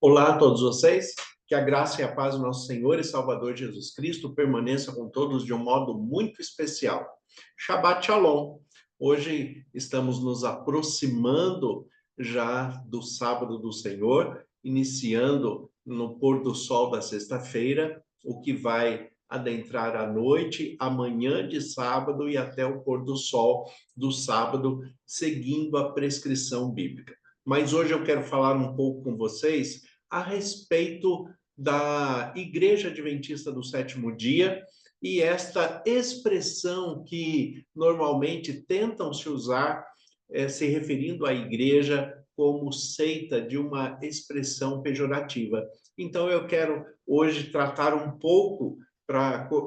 Olá a todos vocês, que a graça e a paz do nosso Senhor e Salvador Jesus Cristo permaneça com todos de um modo muito especial. Shabbat Shalom. Hoje estamos nos aproximando já do sábado do Senhor, iniciando no pôr do sol da sexta-feira, o que vai adentrar a noite, amanhã de sábado e até o pôr do sol do sábado, seguindo a prescrição bíblica. Mas hoje eu quero falar um pouco com vocês a respeito da Igreja Adventista do Sétimo Dia e esta expressão que normalmente tentam se usar, se referindo à igreja como seita, de uma expressão pejorativa. Então eu quero hoje tratar um pouco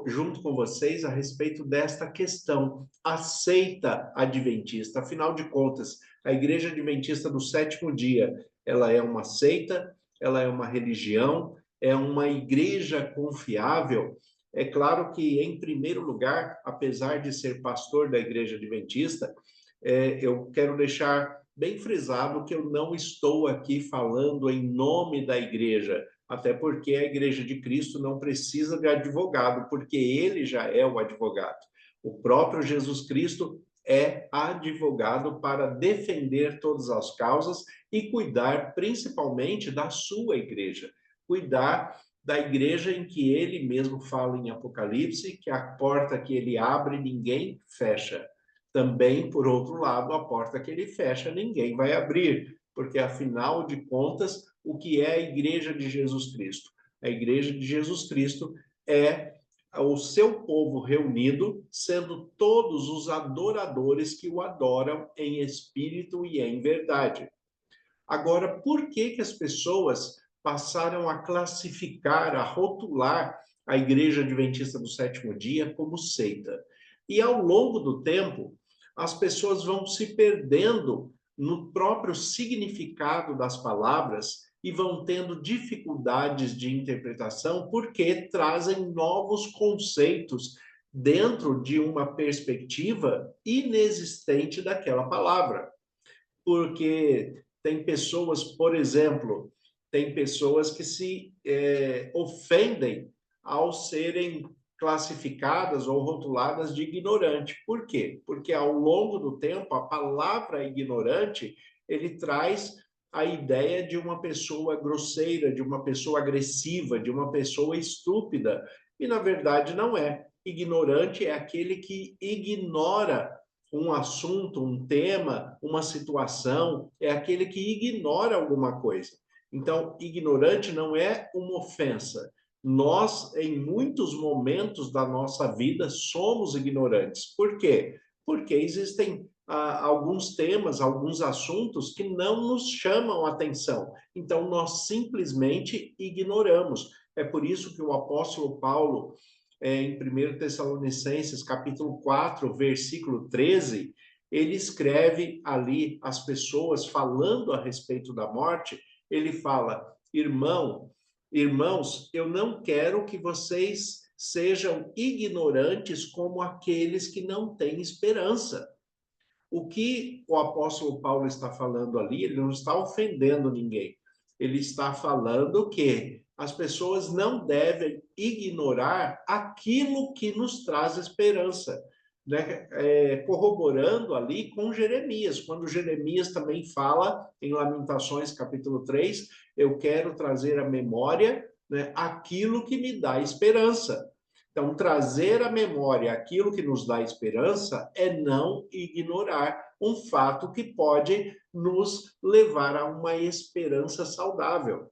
junto com vocês a respeito desta questão, a seita adventista. Afinal de contas, a Igreja Adventista do Sétimo Dia, ela é uma seita, ela é uma religião, é uma igreja confiável. É claro que, em primeiro lugar, apesar de ser pastor da Igreja Adventista, eu quero deixar bem frisado que eu não estou aqui falando em nome da igreja, até porque a Igreja de Cristo não precisa de advogado, porque ele já é o advogado. O próprio Jesus Cristo é advogado para defender todas as causas e cuidar principalmente da sua igreja, cuidar da igreja em que ele mesmo fala em Apocalipse, que a porta que ele abre, ninguém fecha. Também, por outro lado, a porta que ele fecha, ninguém vai abrir, porque afinal de contas, o que é a igreja de Jesus Cristo? A igreja de Jesus Cristo é o seu povo reunido, sendo todos os adoradores que o adoram em espírito e em verdade. Agora, por que que as pessoas passaram a classificar, a rotular a Igreja Adventista do Sétimo Dia como seita? E ao longo do tempo, as pessoas vão se perdendo no próprio significado das palavras e vão tendo dificuldades de interpretação porque trazem novos conceitos dentro de uma perspectiva inexistente daquela palavra. Porque tem pessoas, por exemplo, tem pessoas que se ofendem ao serem classificadas ou rotuladas de ignorante. Por quê? Porque ao longo do tempo, a palavra ignorante, ele traz a ideia de uma pessoa grosseira, de uma pessoa agressiva, de uma pessoa estúpida. E, na verdade, não é. Ignorante é aquele que ignora um assunto, um tema, uma situação, é aquele que ignora alguma coisa. Então, ignorante não é uma ofensa. Nós, em muitos momentos da nossa vida, somos ignorantes. Por quê? Porque existem alguns temas, alguns assuntos que não nos chamam a atenção. Então, nós simplesmente ignoramos. É por isso que o apóstolo Paulo, em 1 Tessalonicenses, capítulo 4, versículo 13, ele escreve ali as pessoas falando a respeito da morte, ele fala: irmãos, eu não quero que vocês sejam ignorantes como aqueles que não têm esperança. O que o apóstolo Paulo está falando ali, ele não está ofendendo ninguém. Ele está falando que as pessoas não devem ignorar aquilo que nos traz esperança, né? Corroborando ali com Jeremias, quando Jeremias também fala em Lamentações capítulo 3, eu quero trazer à memória, né, aquilo que me dá esperança. Então, trazer à memória aquilo que nos dá esperança é não ignorar um fato que pode nos levar a uma esperança saudável.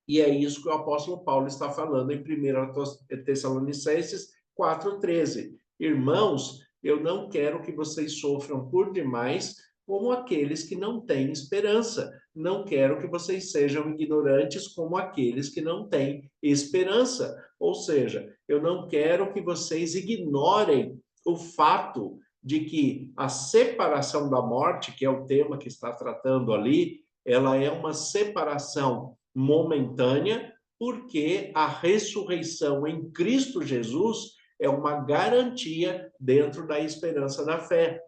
E é isso que o apóstolo Paulo está falando em 1 Tessalonicenses 4,13. Irmãos, eu não quero que vocês sofram por demais como aqueles que não têm esperança. Não quero que vocês sejam ignorantes como aqueles que não têm esperança. Ou seja, eu não quero que vocês ignorem o fato de que a separação da morte, que é o tema que está tratando ali, ela é uma separação momentânea, porque a ressurreição em Cristo Jesus é uma garantia dentro da esperança da fé.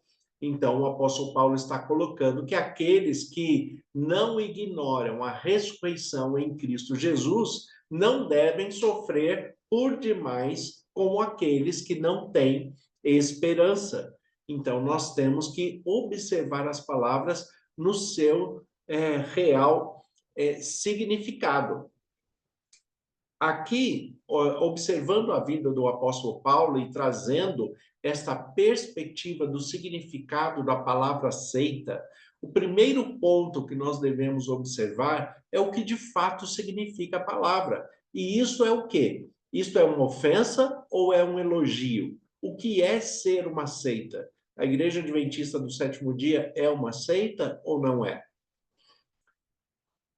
Então, o apóstolo Paulo está colocando que aqueles que não ignoram a ressurreição em Cristo Jesus não devem sofrer por demais como aqueles que não têm esperança. Então, nós temos que observar as palavras no seu real significado. Aqui, observando a vida do apóstolo Paulo e trazendo esta perspectiva do significado da palavra seita, o primeiro ponto que nós devemos observar é o que de fato significa a palavra. E isso é o quê? Isto é uma ofensa ou é um elogio? O que é ser uma seita? A Igreja Adventista do Sétimo Dia é uma seita ou não é?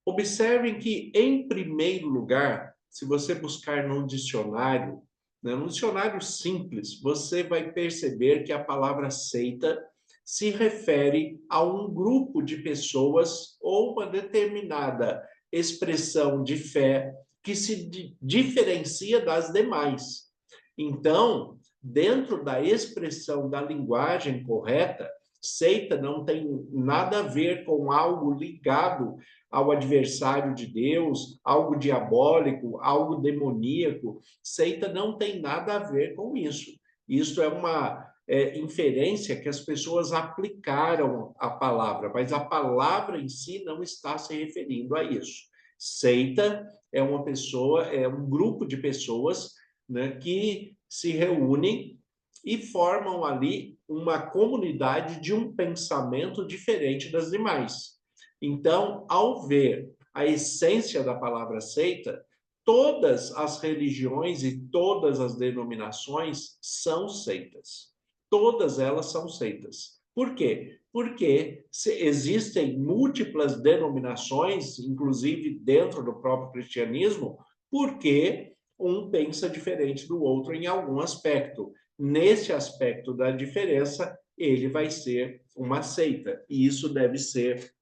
Observem que, em primeiro lugar, se você buscar num dicionário, né, num dicionário simples, você vai perceber que a palavra seita se refere a um grupo de pessoas ou uma determinada expressão de fé que se diferencia das demais. Então, dentro da expressão da linguagem correta, seita não tem nada a ver com algo ligado ao adversário de Deus, algo diabólico, algo demoníaco. Seita não tem nada a ver com isso. Isso é uma inferência que as pessoas aplicaram à palavra, mas a palavra em si não está se referindo a isso. Seita é uma pessoa, é um grupo de pessoas, né, que se reúnem e formam ali uma comunidade de um pensamento diferente das demais. Então, ao ver a essência da palavra seita, todas as religiões e todas as denominações são seitas. Todas elas são seitas. Por quê? Porque existem múltiplas denominações, inclusive dentro do próprio cristianismo, porque um pensa diferente do outro em algum aspecto. Nesse aspecto da diferença, ele vai ser uma seita. E isso deve ser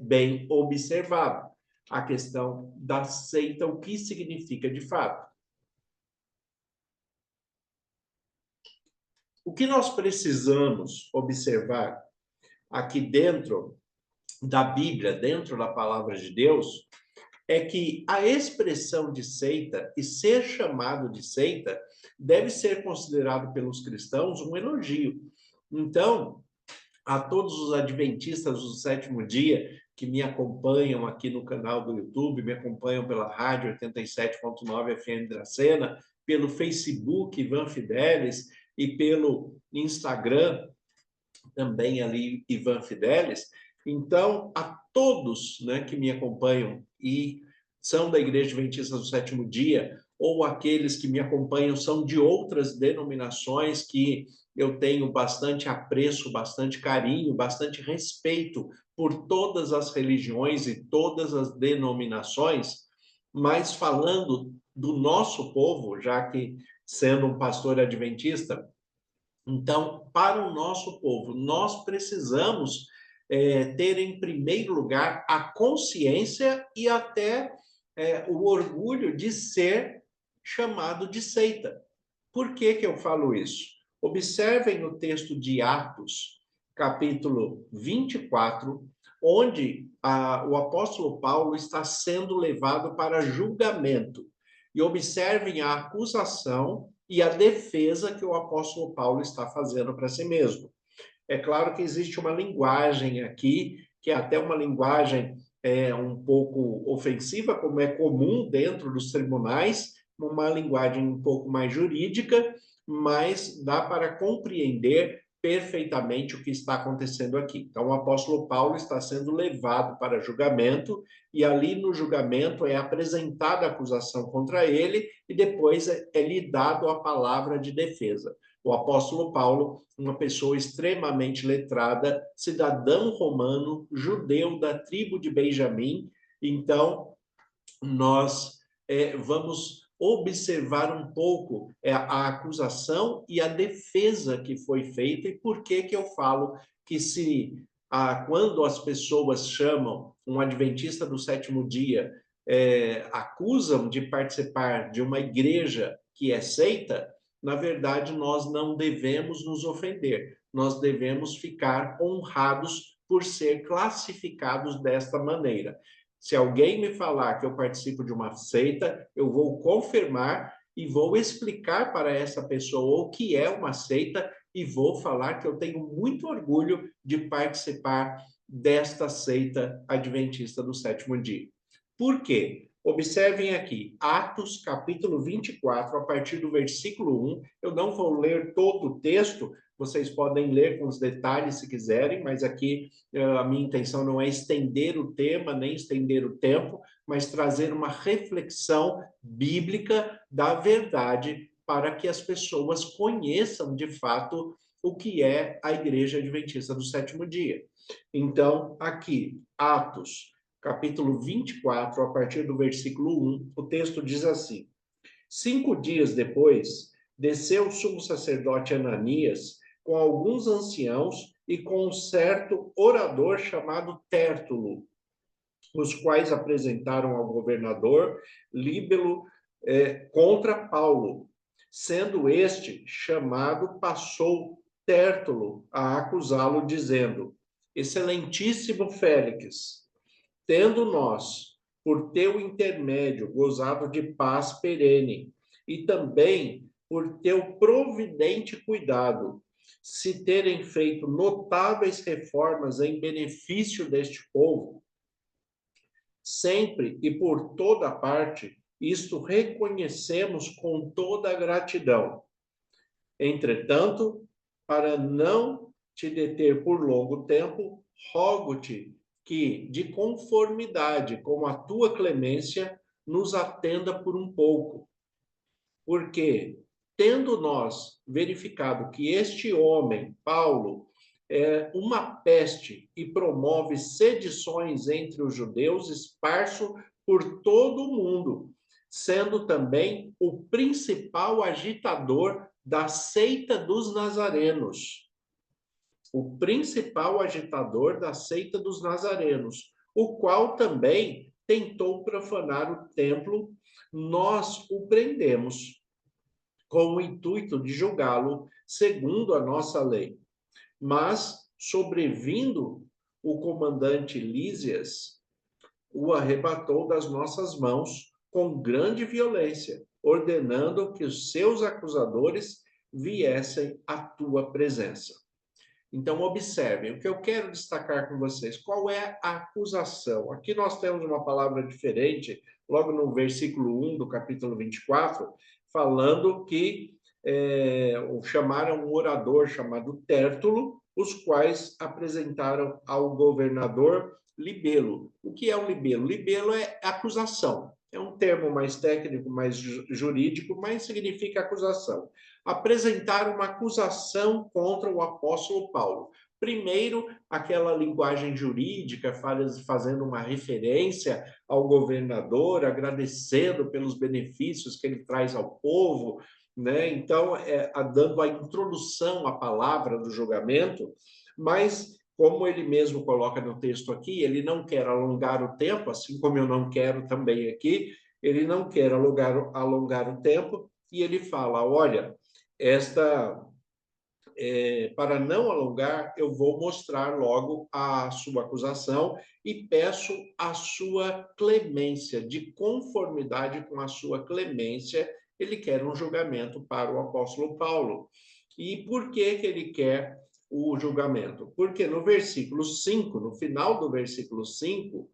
bem observado. A questão da seita, o que significa de fato. O que nós precisamos observar aqui dentro da Bíblia, dentro da palavra de Deus, é que a expressão de seita e ser chamado de seita deve ser considerado pelos cristãos um elogio. Então, a todos os adventistas do sétimo dia que me acompanham aqui no canal do YouTube, me acompanham pela rádio 87.9 FM Dracena, pelo Facebook Ivan Fidelis e pelo Instagram também ali Ivan Fidelis. Então, a todos, né, que me acompanham e são da Igreja Adventista do Sétimo Dia, ou aqueles que me acompanham são de outras denominações que eu tenho bastante apreço, bastante carinho, bastante respeito por todas as religiões e todas as denominações, mas falando do nosso povo, já que sendo um pastor adventista, então, para o nosso povo, nós precisamos ter, em primeiro lugar, a consciência e até o orgulho de ser chamado de seita. Por que que eu falo isso? Observem o texto de Atos, capítulo 24, onde o apóstolo Paulo está sendo levado para julgamento. E observem a acusação e a defesa que o apóstolo Paulo está fazendo para si mesmo. É claro que existe uma linguagem aqui, que é até uma linguagem um pouco ofensiva, como é comum dentro dos tribunais, uma linguagem um pouco mais jurídica, mas dá para compreender perfeitamente o que está acontecendo aqui. Então, o apóstolo Paulo está sendo levado para julgamento, e ali no julgamento é apresentada a acusação contra ele, e depois lhe dado a palavra de defesa. O apóstolo Paulo, uma pessoa extremamente letrada, cidadão romano, judeu da tribo de Benjamim. Então, nós vamos observar um pouco a acusação e a defesa que foi feita, e por que que eu falo que quando as pessoas chamam um adventista do sétimo dia, acusam de participar de uma igreja que é seita, na verdade, nós não devemos nos ofender. nós devemos ficar honrados por ser classificados desta maneira. Se alguém me falar que eu participo de uma seita, eu vou confirmar e vou explicar para essa pessoa o que é uma seita e vou falar que eu tenho muito orgulho de participar desta seita adventista do sétimo dia. Por quê? Observem aqui, Atos capítulo 24, a partir do versículo 1. Eu não vou ler todo o texto, vocês podem ler com os detalhes se quiserem, mas aqui a minha intenção não é estender o tema, nem estender o tempo, mas trazer uma reflexão bíblica da verdade para que as pessoas conheçam de fato o que é a Igreja Adventista do Sétimo Dia. Então, aqui, Atos, capítulo 24, a partir do versículo 1, o texto diz assim: 5 dias depois, desceu o sumo sacerdote Ananias com alguns anciãos e com um certo orador chamado Tértulo, os quais apresentaram ao governador Líbelo contra Paulo. Sendo este chamado, passou Tértulo a acusá-lo, dizendo: Excelentíssimo Félix, tendo nós, por teu intermédio, gozado de paz perene, e também por teu providente cuidado, se terem feito notáveis reformas em benefício deste povo, sempre e por toda parte, isto reconhecemos com toda a gratidão. Entretanto, para não te deter por longo tempo, rogo-te que, de conformidade com a tua clemência, nos atenda por um pouco. Porque, tendo nós verificado que este homem, Paulo, é uma peste e promove sedições entre os judeus, esparso por todo o mundo, sendo também o principal agitador da seita dos nazarenos. O principal agitador da seita dos nazarenos, o qual também tentou profanar o templo, nós o prendemos com o intuito de julgá-lo segundo a nossa lei. Mas, sobrevindo o comandante Lísias, o arrebatou das nossas mãos com grande violência, ordenando que os seus acusadores viessem à tua presença. Então, observem, o que eu quero destacar com vocês, qual é a acusação? Aqui nós temos uma palavra diferente, logo no versículo 1 do capítulo 24, falando que chamaram um orador chamado Tértulo, os quais apresentaram ao governador libelo. O que é um libelo? Libelo é acusação. É um termo mais técnico, mais jurídico, mas significa acusação. Apresentar uma acusação contra o apóstolo Paulo. Primeiro, aquela linguagem jurídica, fazendo uma referência ao governador, agradecendo pelos benefícios que ele traz ao povo, né? Então, dando a introdução à palavra do julgamento, mas, como ele mesmo coloca no texto aqui, ele não quer alongar o tempo, assim como eu não quero também aqui, ele não quer alongar o tempo, e ele fala, olha, para não alongar, eu vou mostrar logo a sua acusação e peço a sua clemência, de conformidade com a sua clemência, ele quer um julgamento para o apóstolo Paulo. E por que que ele quer o julgamento? Porque no versículo 5, no final do versículo 5,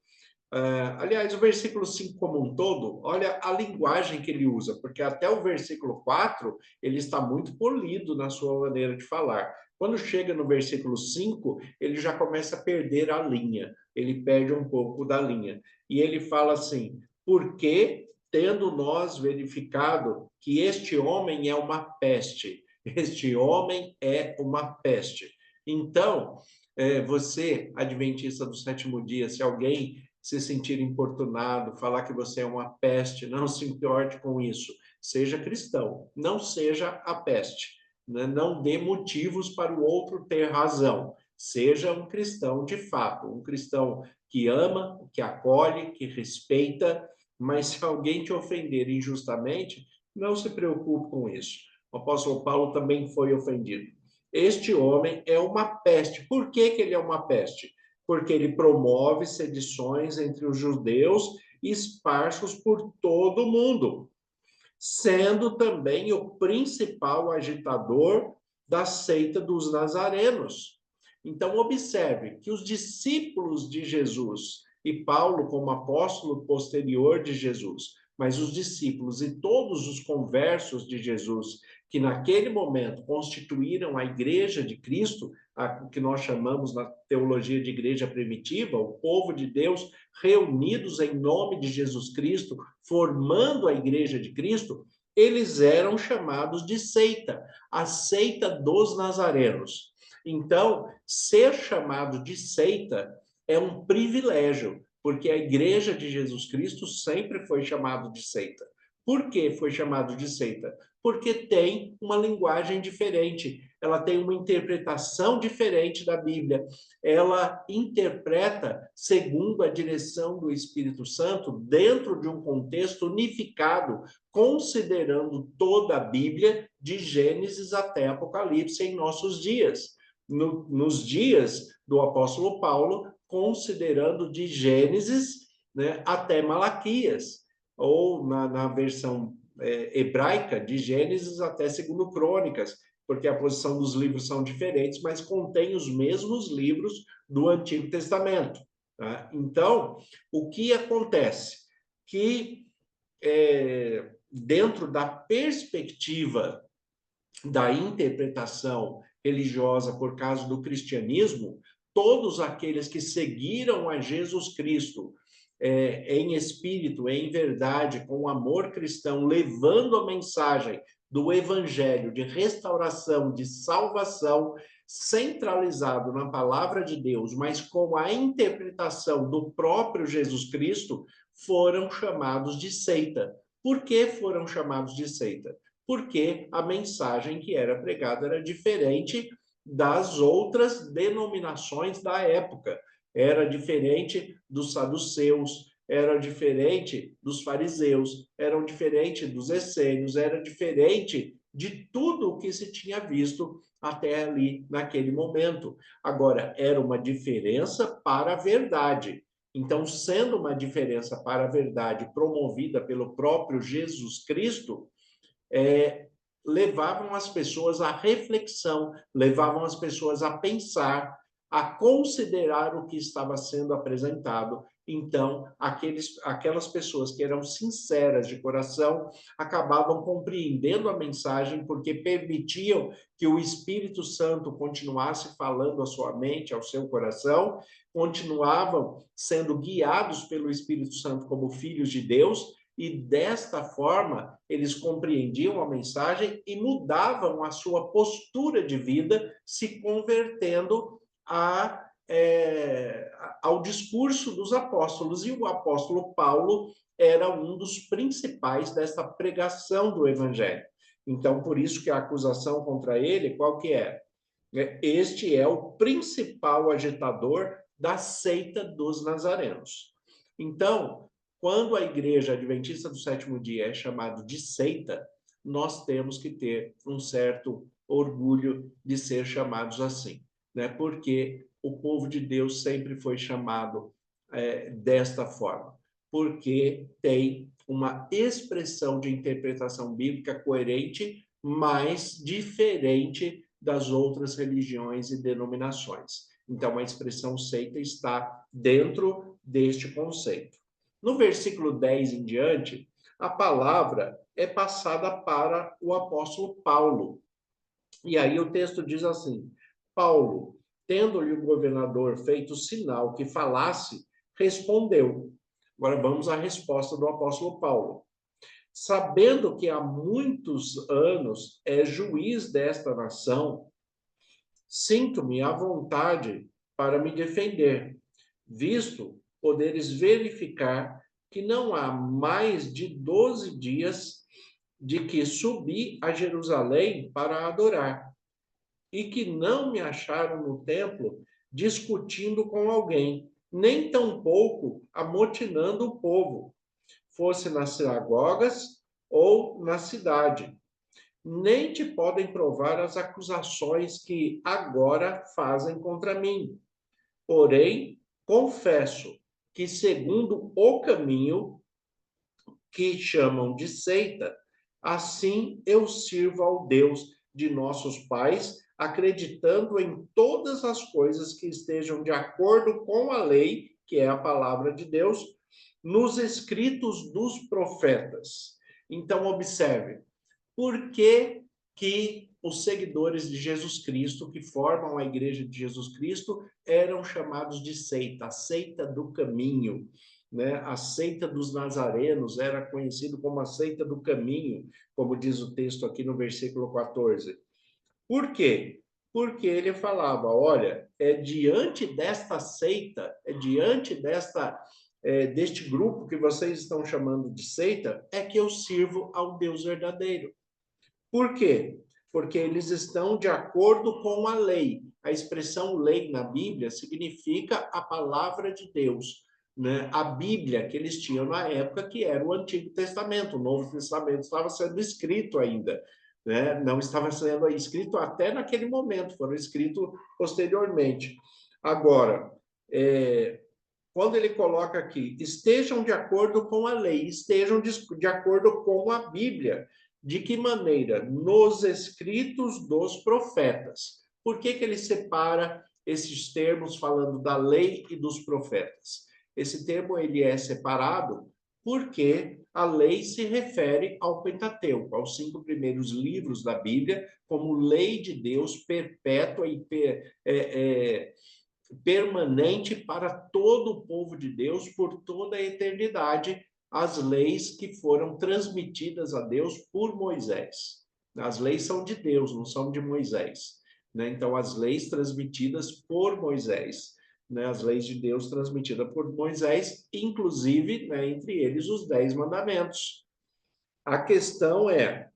aliás, o versículo 5 como um todo, olha a linguagem que ele usa, porque até o versículo 4, ele está muito polido na sua maneira de falar. Quando chega no versículo 5, ele já começa a perder a linha, ele perde um pouco da linha. E ele fala assim, porque tendo nós verificado que este homem é uma peste, este homem é uma peste. Então, você, adventista do sétimo dia, se alguém se sentir importunado, falar que você é uma peste, não se importe com isso. Seja cristão, não seja a peste. Né? Não dê motivos para o outro ter razão. Seja um cristão de fato, um cristão que ama, que acolhe, que respeita, mas se alguém te ofender injustamente, não se preocupe com isso. O apóstolo Paulo também foi ofendido. Este homem é uma peste. Por que que ele é uma peste? Porque ele promove sedições entre os judeus esparsos por todo o mundo, sendo também o principal agitador da seita dos nazarenos. Então, observe que os discípulos de Jesus, e Paulo, como apóstolo posterior de Jesus, mas os discípulos e todos os conversos de Jesus, que naquele momento constituíram a igreja de Cristo, a que nós chamamos na teologia de igreja primitiva, o povo de Deus reunidos em nome de Jesus Cristo, formando a igreja de Cristo, eles eram chamados de seita, a seita dos nazarenos. Então, ser chamado de seita é um privilégio, porque a igreja de Jesus Cristo sempre foi chamado de seita. Por que foi chamado de seita? Porque tem uma linguagem diferente, ela tem uma interpretação diferente da Bíblia, ela interpreta segundo a direção do Espírito Santo dentro de um contexto unificado, considerando toda a Bíblia, de Gênesis até Apocalipse, em nossos dias. Nos dias do apóstolo Paulo, considerando de Gênesis, né, até Malaquias, ou na versão hebraica, de Gênesis até 2 Crônicas, porque a posição dos livros são diferentes, mas contém os mesmos livros do Antigo Testamento. Tá? Então, o que acontece? Que dentro da perspectiva da interpretação religiosa por causa do cristianismo, todos aqueles que seguiram a Jesus Cristo em espírito, em verdade, com amor cristão, levando a mensagem do evangelho de restauração, de salvação, centralizado na palavra de Deus, mas com a interpretação do próprio Jesus Cristo, foram chamados de seita. Por que foram chamados de seita? Porque a mensagem que era pregada era diferente das outras denominações da época. Era diferente dos saduceus, era diferente dos fariseus, era diferente dos essênios, era diferente de tudo o que se tinha visto até ali naquele momento. Agora, era uma diferença para a verdade. Então, sendo uma diferença para a verdade promovida pelo próprio Jesus Cristo, levavam as pessoas à reflexão, levavam as pessoas a pensar, a considerar o que estava sendo apresentado. Então, aquelas pessoas que eram sinceras de coração acabavam compreendendo a mensagem porque permitiam que o Espírito Santo continuasse falando à sua mente, ao seu coração, continuavam sendo guiados pelo Espírito Santo como filhos de Deus, e desta forma eles compreendiam a mensagem e mudavam a sua postura de vida, se convertendo ao discurso dos apóstolos. E o apóstolo Paulo era um dos principais desta pregação do evangelho. Então, por isso que a acusação contra ele, qual que é? Este é o principal agitador da seita dos nazarenos. Então, quando a igreja adventista do sétimo dia é chamada de seita, nós temos que ter um certo orgulho de ser chamados assim, né? Porque o povo de Deus sempre foi chamado desta forma, porque tem uma expressão de interpretação bíblica coerente, mas diferente das outras religiões e denominações. Então, a expressão seita está dentro deste conceito. No versículo 10 em diante, a palavra é passada para o apóstolo Paulo. E aí o texto diz assim: Paulo, tendo-lhe o governador feito sinal que falasse, respondeu. Agora vamos à resposta do apóstolo Paulo. Sabendo que há muitos anos é juiz desta nação, sinto-me à vontade para me defender, visto poderes verificar que não há mais de 12 dias de que subi a Jerusalém para adorar, e que não me acharam no templo discutindo com alguém, nem tampouco amotinando o povo, fosse nas sinagogas ou na cidade. nem te podem provar as acusações que agora fazem contra mim. Porém, confesso que, segundo o caminho que chamam de seita, assim eu sirvo ao Deus de nossos pais, acreditando em todas as coisas que estejam de acordo com a lei, que é a palavra de Deus, nos escritos dos profetas. Então, observe, por que que os seguidores de Jesus Cristo, que formam a Igreja de Jesus Cristo, eram chamados de seita, a seita do caminho, né? A seita dos nazarenos era conhecido como a seita do caminho, como diz o texto aqui no versículo 14. Por quê? Porque ele falava, olha, é diante desta seita, é diante deste grupo que vocês estão chamando de seita, é que eu sirvo ao Deus verdadeiro. Por quê? Porque eles estão de acordo com a lei. A expressão lei na Bíblia significa a palavra de Deus, né? A Bíblia que eles tinham na época, que era o Antigo Testamento. O Novo Testamento estava sendo escrito ainda, né? Não estava sendo escrito até naquele momento, foram escritos posteriormente. Agora, quando ele coloca aqui, estejam de acordo com a lei, estejam de acordo com a Bíblia. De que maneira? Nos escritos dos profetas. Por que que ele separa esses termos falando da lei e dos profetas? Esse termo ele é separado porque a lei se refere ao Pentateuco, aos 5 primeiros livros da Bíblia, como lei de Deus perpétua e permanente para todo o povo de Deus por toda a eternidade, as leis que foram transmitidas a Deus por Moisés. As leis são de Deus, não são de Moisés, né? Então, as leis transmitidas por Moisés, né? As leis de Deus transmitidas por Moisés, inclusive, né, entre eles, os 10 mandamentos. A questão é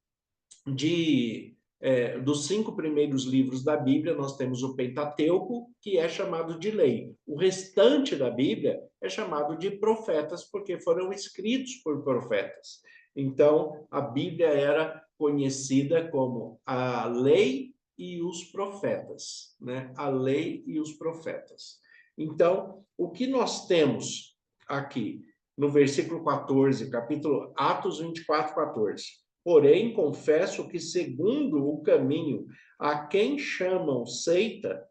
dos 5 primeiros livros da Bíblia, nós temos o Pentateuco, que é chamado de lei. O restante da Bíblia é chamado de profetas, porque foram escritos por profetas. Então, a Bíblia era conhecida como a lei e os profetas, né? A lei e os profetas. Então, o que nós temos aqui no versículo 14, capítulo Atos 24, 14? Porém, confesso que, segundo o caminho a quem chamam seita,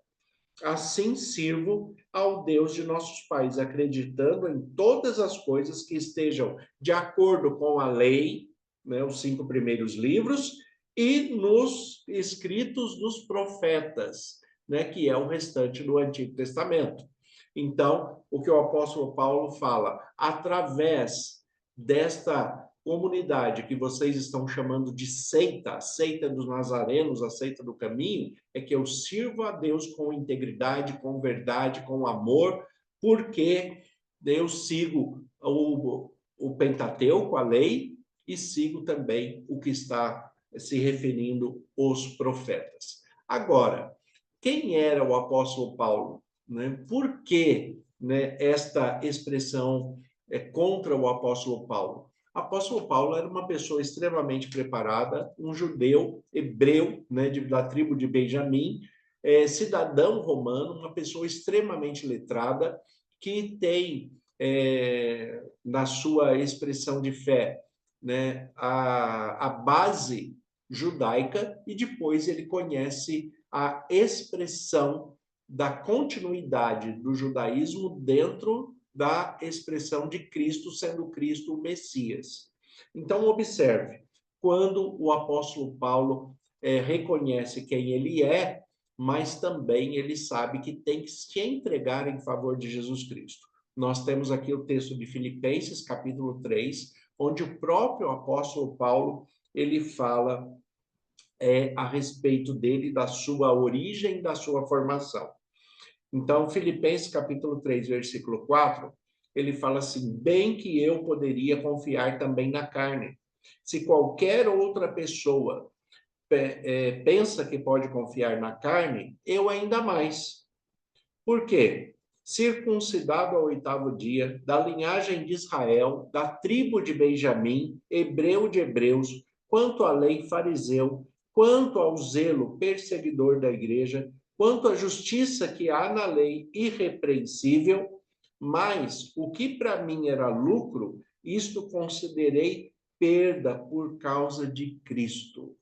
assim sirvo ao Deus de nossos pais, acreditando em todas as coisas que estejam de acordo com a lei, né, os 5 primeiros livros, e nos escritos dos profetas, né, que é o restante do Antigo Testamento. Então, o que o apóstolo Paulo fala, através desta comunidade que vocês estão chamando de seita, a seita dos nazarenos, a seita do caminho, é que eu sirvo a Deus com integridade, com verdade, com amor, porque eu sigo o Pentateuco, a lei, e sigo também o que está se referindo aos profetas. Agora, quem era o apóstolo Paulo? Né? Por que, né, esta expressão é contra o apóstolo Paulo? O apóstolo Paulo era uma pessoa extremamente preparada, um judeu, hebreu, né, da tribo de Benjamim, cidadão romano, uma pessoa extremamente letrada, que tem na sua expressão de fé, né, a base judaica, e depois ele conhece a expressão da continuidade do judaísmo dentro da expressão de Cristo, sendo Cristo o Messias. Então, observe, quando o apóstolo Paulo reconhece quem ele é, mas também ele sabe que tem que se entregar em favor de Jesus Cristo. Nós temos aqui o texto de Filipenses, capítulo 3, onde o próprio apóstolo Paulo ele fala a respeito dele, da sua origem, da sua formação. Então, Filipenses capítulo 3, versículo 4, ele fala assim: bem que eu poderia confiar também na carne. Se qualquer outra pessoa pensa que pode confiar na carne, eu ainda mais. Por quê? Circuncidado ao 8º dia, da linhagem de Israel, da tribo de Benjamim, hebreu de hebreus, quanto à lei fariseu, quanto ao zelo perseguidor da igreja, quanto à justiça que há na lei irrepreensível, mas o que para mim era lucro, isto considerei perda por causa de Cristo.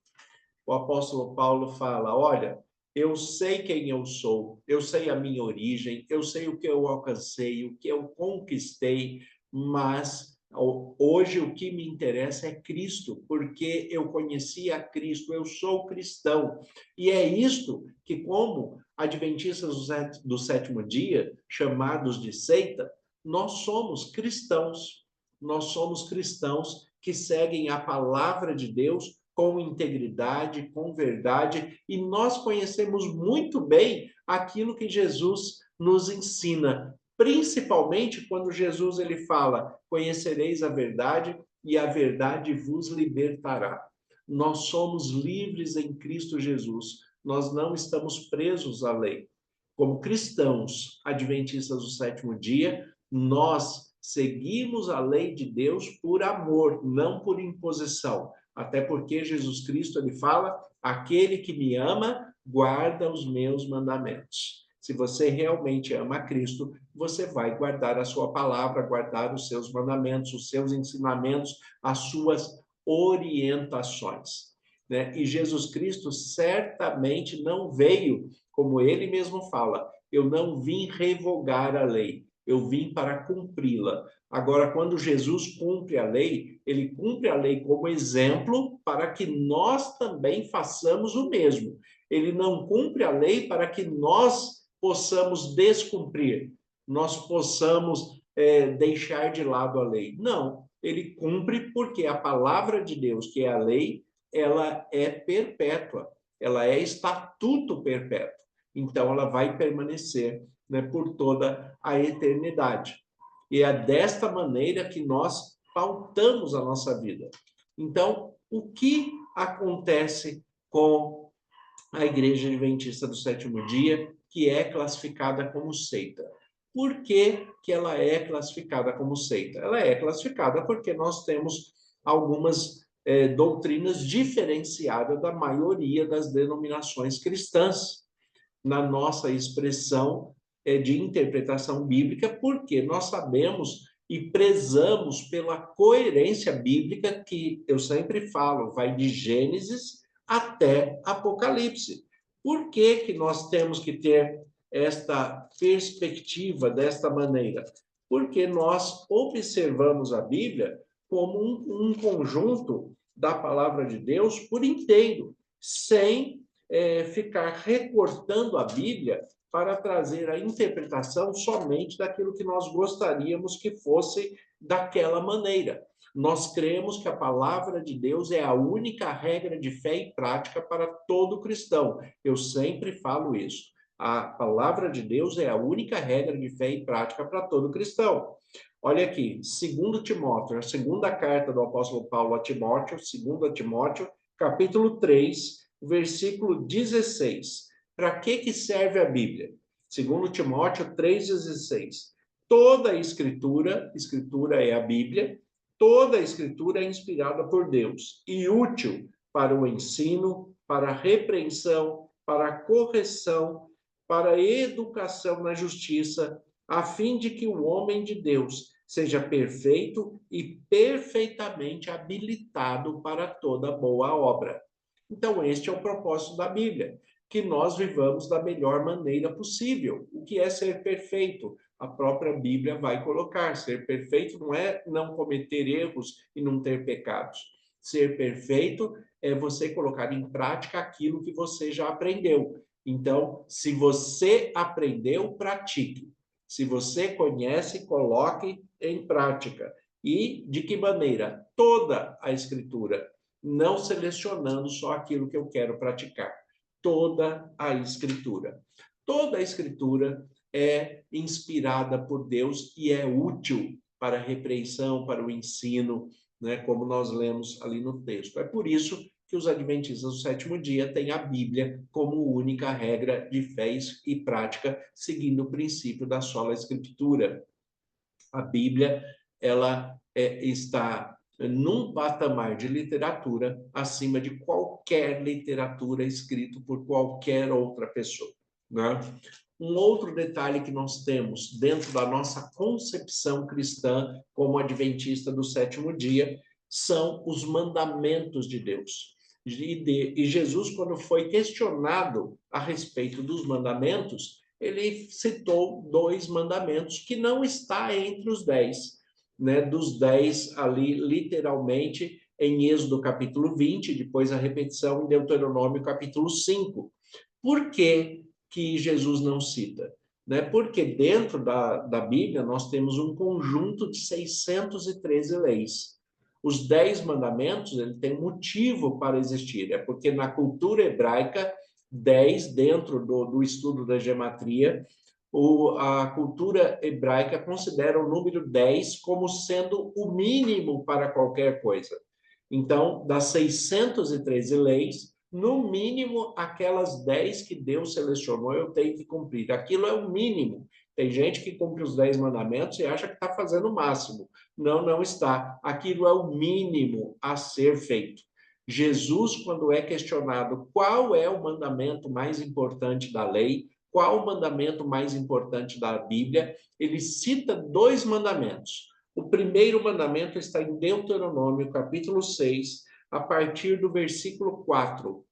O apóstolo Paulo fala: olha, eu sei quem eu sou, eu sei a minha origem, eu sei o que eu alcancei, o que eu conquistei, mas hoje o que me interessa é Cristo, porque eu conheci a Cristo, eu sou cristão. E é isto que, como adventistas do sétimo dia, chamados de seita, nós somos cristãos. Nós somos cristãos que seguem a palavra de Deus com integridade, com verdade, e nós conhecemos muito bem aquilo que Jesus nos ensina, principalmente quando Jesus ele fala: conhecereis a verdade e a verdade vos libertará. Nós somos livres em Cristo Jesus. Nós não estamos presos à lei. Como cristãos adventistas do sétimo dia, nós seguimos a lei de Deus por amor, não por imposição. Até porque Jesus Cristo ele fala: aquele que me ama guarda os meus mandamentos. Se você realmente ama a Cristo, você vai guardar a sua palavra, guardar os seus mandamentos, os seus ensinamentos, as suas orientações, né? E Jesus Cristo certamente não veio, como ele mesmo fala: eu não vim revogar a lei, eu vim para cumpri-la. Agora, quando Jesus cumpre a lei, ele cumpre a lei como exemplo para que nós também façamos o mesmo. Ele não cumpre a lei para que nós possamos descumprir, nós possamos deixar de lado a lei. Não, ele cumpre porque a palavra de Deus, que é a lei, ela é perpétua, ela é estatuto perpétuo. Então, ela vai permanecer, né, por toda a eternidade. E é desta maneira que nós pautamos a nossa vida. Então, o que acontece com a Igreja Adventista do Sétimo Dia, que é classificada como seita? Por que que ela é classificada como seita? Ela é classificada porque nós temos algumas doutrinas diferenciadas da maioria das denominações cristãs na nossa expressão de interpretação bíblica, porque nós sabemos e prezamos pela coerência bíblica, que eu sempre falo, vai de Gênesis até Apocalipse. Por que que nós temos que ter esta perspectiva desta maneira? Porque nós observamos a Bíblia como um conjunto da palavra de Deus por inteiro, sem ficar recortando a Bíblia para trazer a interpretação somente daquilo que nós gostaríamos que fosse daquela maneira. Nós cremos que a palavra de Deus é a única regra de fé e prática para todo cristão. Eu sempre falo isso. A palavra de Deus é a única regra de fé e prática para todo cristão. Olha aqui, 2 Timóteo, a segunda carta do apóstolo Paulo a Timóteo, 2 Timóteo, capítulo 3, versículo 16. Para que serve a Bíblia? 2 Timóteo 3,16. Toda a escritura é a Bíblia, toda a escritura é inspirada por Deus e útil para o ensino, para a repreensão, para a correção, para a educação na justiça, a fim de que o homem de Deus seja perfeito e perfeitamente habilitado para toda boa obra. Então, este é o propósito da Bíblia, que nós vivamos da melhor maneira possível. O que é ser perfeito? A própria Bíblia vai colocar. Ser perfeito não é não cometer erros e não ter pecados. Ser perfeito é você colocar em prática aquilo que você já aprendeu. Então, se você aprendeu, pratique. Se você conhece, coloque em prática. E de que maneira? Toda a Escritura, não selecionando só aquilo que eu quero praticar. Toda a Escritura. Toda a Escritura é inspirada por Deus e é útil para a repreensão, para o ensino, né, como nós lemos ali no texto. É por isso que os adventistas do sétimo dia têm a Bíblia como única regra de fé e prática, seguindo o princípio da sola Escritura. A Bíblia, ela está num patamar de literatura acima de qualquer literatura escrita por qualquer outra pessoa, né? Um outro detalhe que nós temos dentro da nossa concepção cristã como adventista do sétimo dia são os mandamentos de Deus. E Jesus, quando foi questionado a respeito dos mandamentos, ele citou 2 mandamentos que não está entre os 10, né? Dos 10 ali, literalmente, em Êxodo capítulo 20, depois a repetição em Deuteronômio capítulo 5. Por que que Jesus não cita? Né? Porque dentro da Bíblia nós temos um conjunto de 613 leis. Os 10 mandamentos, ele tem motivo para existir, é porque na cultura hebraica, 10, dentro do estudo da gematria, a cultura hebraica considera o número 10 como sendo o mínimo para qualquer coisa. Então, das 613 leis, no mínimo, aquelas 10 que Deus selecionou, eu tenho que cumprir. Aquilo é o mínimo. Tem gente que cumpre os 10 mandamentos e acha que está fazendo o máximo. Não, não está. Aquilo é o mínimo a ser feito. Jesus, quando é questionado qual é o mandamento mais importante da lei, qual o mandamento mais importante da Bíblia, ele cita 2 mandamentos. O primeiro mandamento está em Deuteronômio, capítulo 6, a partir do versículo 4.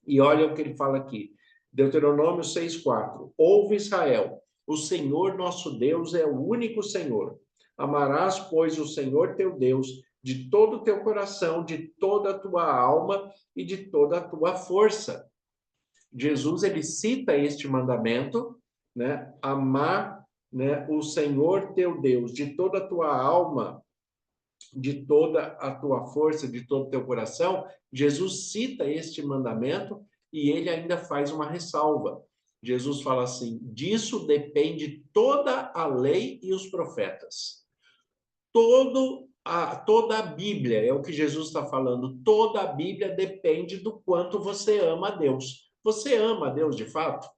E olha o que ele fala aqui. Deuteronômio 6:4. Ouve, Israel, o Senhor nosso Deus é o único Senhor. Amarás, pois, o Senhor teu Deus de todo o teu coração, de toda a tua alma e de toda a tua força. Jesus, ele cita este mandamento, né? Amar, né, o Senhor teu Deus de toda a tua alma, de toda a tua força, de todo o teu coração. Jesus cita este mandamento e ele ainda faz uma ressalva. Jesus fala assim: disso depende toda a lei e os profetas. Toda a Bíblia, é o que Jesus está falando, toda a Bíblia depende do quanto você ama a Deus. Você ama a Deus de fato?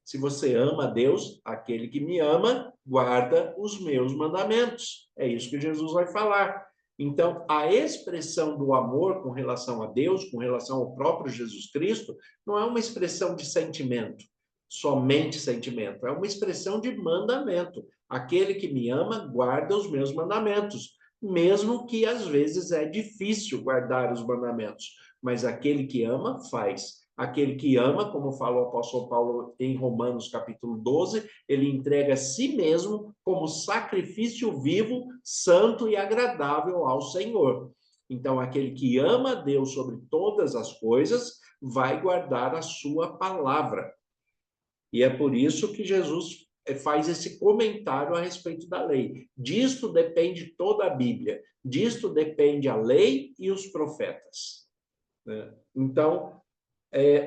Se você ama a Deus, aquele que me ama, guarda os meus mandamentos. É isso que Jesus vai falar. Então, a expressão do amor com relação a Deus, com relação ao próprio Jesus Cristo, não é uma expressão de sentimento, somente sentimento, é uma expressão de mandamento. Aquele que me ama, guarda os meus mandamentos, mesmo que às vezes é difícil guardar os mandamentos, mas aquele que ama, faz. Aquele que ama, como fala o apóstolo Paulo em Romanos capítulo 12, ele entrega a si mesmo como sacrifício vivo, santo e agradável ao Senhor. Então, aquele que ama a Deus sobre todas as coisas, vai guardar a sua palavra. E é por isso que Jesus faz esse comentário a respeito da lei. Disto depende toda a Bíblia, disto depende a lei e os profetas. Então,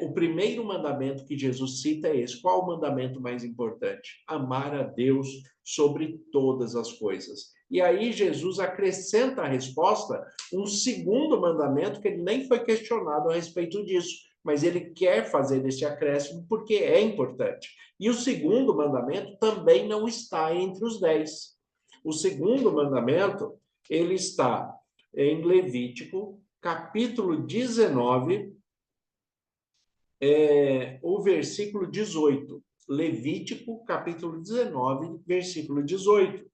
o primeiro mandamento que Jesus cita é esse. Qual o mandamento mais importante? Amar a Deus sobre todas as coisas. E aí Jesus acrescenta a resposta um segundo mandamento que ele nem foi questionado a respeito disso, mas ele quer fazer esse acréscimo porque é importante. E o segundo mandamento também não está entre os 10. O segundo mandamento, ele está em Levítico, capítulo 19, o versículo 18. Levítico, capítulo 19, versículo 18.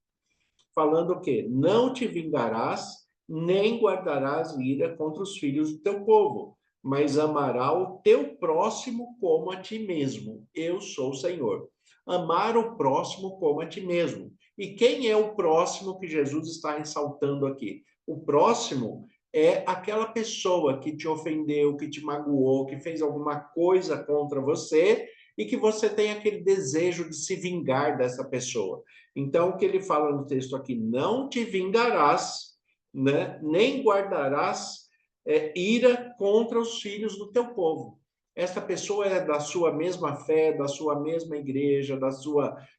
Falando o quê? Não te vingarás, nem guardarás ira contra os filhos do teu povo, mas amará o teu próximo como a ti mesmo. Eu sou o Senhor. Amar o próximo como a ti mesmo. E quem é o próximo que Jesus está ressaltando aqui? O próximo é aquela pessoa que te ofendeu, que te magoou, que fez alguma coisa contra você e que você tem aquele desejo de se vingar dessa pessoa. Então, o que ele fala no texto aqui, não te vingarás, né? Nem guardarás ira contra os filhos do teu povo. Esta pessoa é da sua mesma fé, da sua mesma igreja,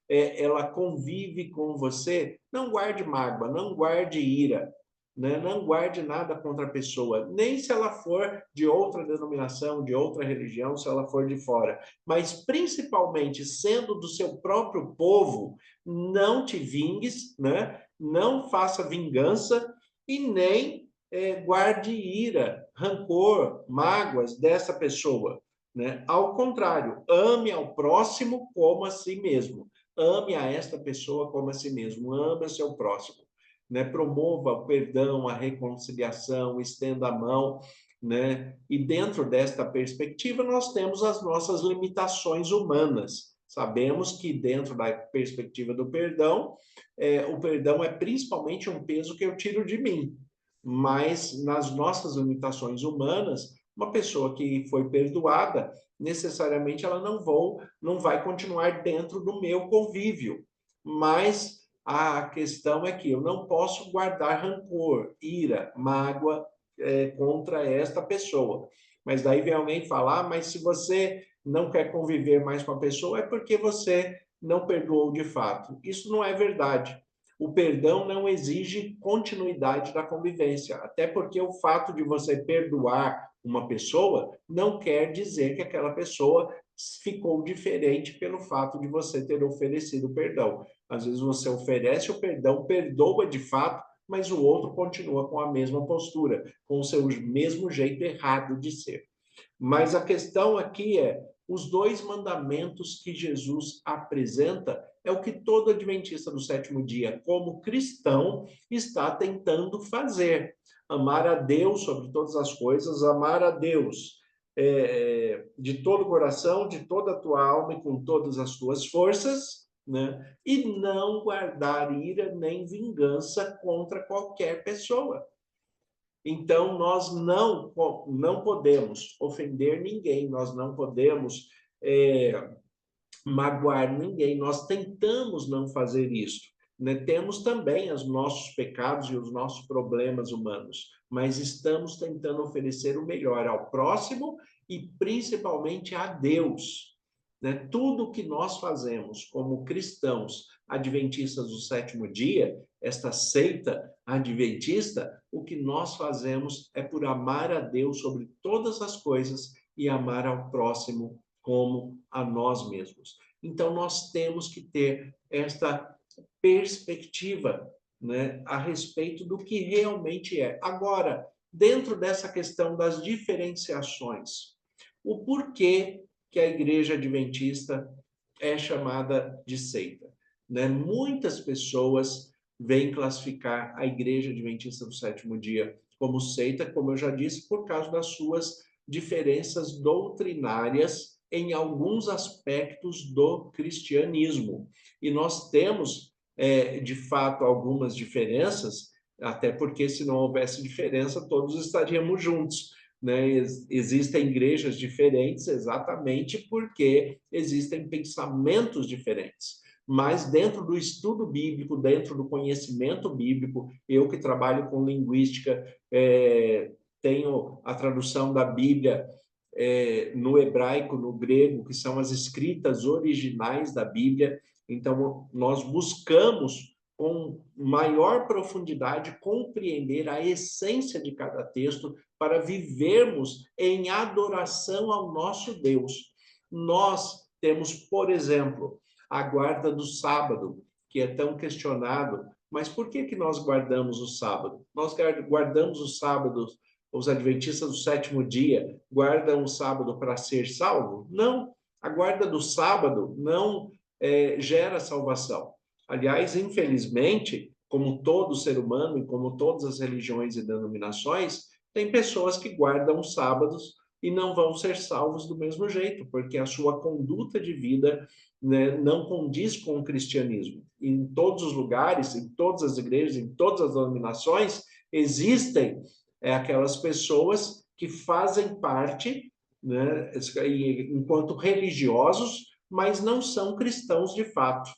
ela convive com você. Não guarde mágoa, não guarde ira, né? Não guarde nada contra a pessoa, nem se ela for de outra denominação, de outra religião, se ela for de fora. Mas, principalmente, sendo do seu próprio povo, não te vingues, né? Não faça vingança, e nem guarde ira, rancor, mágoas dessa pessoa, né? Ao contrário, ame ao próximo como a si mesmo. Ame a esta pessoa como a si mesmo. Ame o seu próximo, né? Promova o perdão, a reconciliação, estenda a mão, né? E dentro desta perspectiva, nós temos as nossas limitações humanas. Sabemos que dentro da perspectiva do perdão, o perdão é principalmente um peso que eu tiro de mim, mas nas nossas limitações humanas, uma pessoa que foi perdoada, necessariamente ela não vai continuar dentro do meu convívio, mas a questão é que eu não posso guardar rancor, ira, mágoa contra esta pessoa. Mas daí vem alguém falar, mas se você não quer conviver mais com a pessoa, é porque você não perdoou de fato. Isso não é verdade. O perdão não exige continuidade da convivência, até porque o fato de você perdoar uma pessoa não quer dizer que aquela pessoa ficou diferente pelo fato de você ter oferecido perdão. Às vezes você oferece o perdão, perdoa de fato, mas o outro continua com a mesma postura, com o seu mesmo jeito errado de ser. Mas a questão aqui é, os dois mandamentos que Jesus apresenta é o que todo adventista do sétimo dia, como cristão, está tentando fazer. Amar a Deus sobre todas as coisas, amar a Deus de todo o coração, de toda a tua alma e com todas as tuas forças, né? E não guardar ira nem vingança contra qualquer pessoa. Então, nós não podemos ofender ninguém, nós não podemos magoar ninguém, nós tentamos não fazer isso. Né? Temos também os nossos pecados e os nossos problemas humanos, mas estamos tentando oferecer o melhor ao próximo e principalmente a Deus. Né? Tudo que nós fazemos como cristãos adventistas do sétimo dia, esta seita adventista, o que nós fazemos é por amar a Deus sobre todas as coisas e amar ao próximo como a nós mesmos. Então, nós temos que ter esta perspectiva, né, a respeito do que realmente é. Agora, dentro dessa questão das diferenciações, o porquê que a igreja adventista é chamada de seita, né? Muitas pessoas vêm classificar a igreja adventista do sétimo dia como seita, como eu já disse, por causa das suas diferenças doutrinárias em alguns aspectos do cristianismo. E nós temos, de fato, algumas diferenças, até porque se não houvesse diferença, todos estaríamos juntos. Né? Existem igrejas diferentes exatamente porque existem pensamentos diferentes. Mas dentro do estudo bíblico, dentro do conhecimento bíblico, eu que trabalho com linguística, tenho a tradução da Bíblia no hebraico, no grego, que são as escritas originais da Bíblia. Então, nós buscamos com maior profundidade compreender a essência de cada texto para vivermos em adoração ao nosso Deus. Nós temos, por exemplo, a guarda do sábado, que é tão questionado, mas por que nós guardamos o sábado? Nós guardamos os sábados, os adventistas do sétimo dia guardam o sábado para ser salvo? Não, a guarda do sábado não gera salvação. Aliás, infelizmente, como todo ser humano e como todas as religiões e denominações, tem pessoas que guardam os sábados e não vão ser salvos do mesmo jeito, porque a sua conduta de vida, né, não condiz com o cristianismo. Em todos os lugares, em todas as igrejas, em todas as denominações, existem aquelas pessoas que fazem parte, né, enquanto religiosos, mas não são cristãos de fato.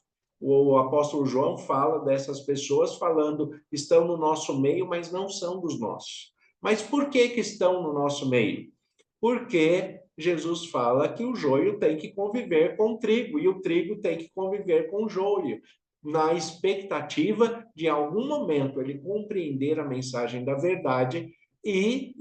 O apóstolo João fala dessas pessoas falando, estão no nosso meio, mas não são dos nossos. Mas por que estão no nosso meio? Porque Jesus fala que o joio tem que conviver com o trigo e o trigo tem que conviver com o joio, na expectativa de, em algum momento, ele compreender a mensagem da verdade e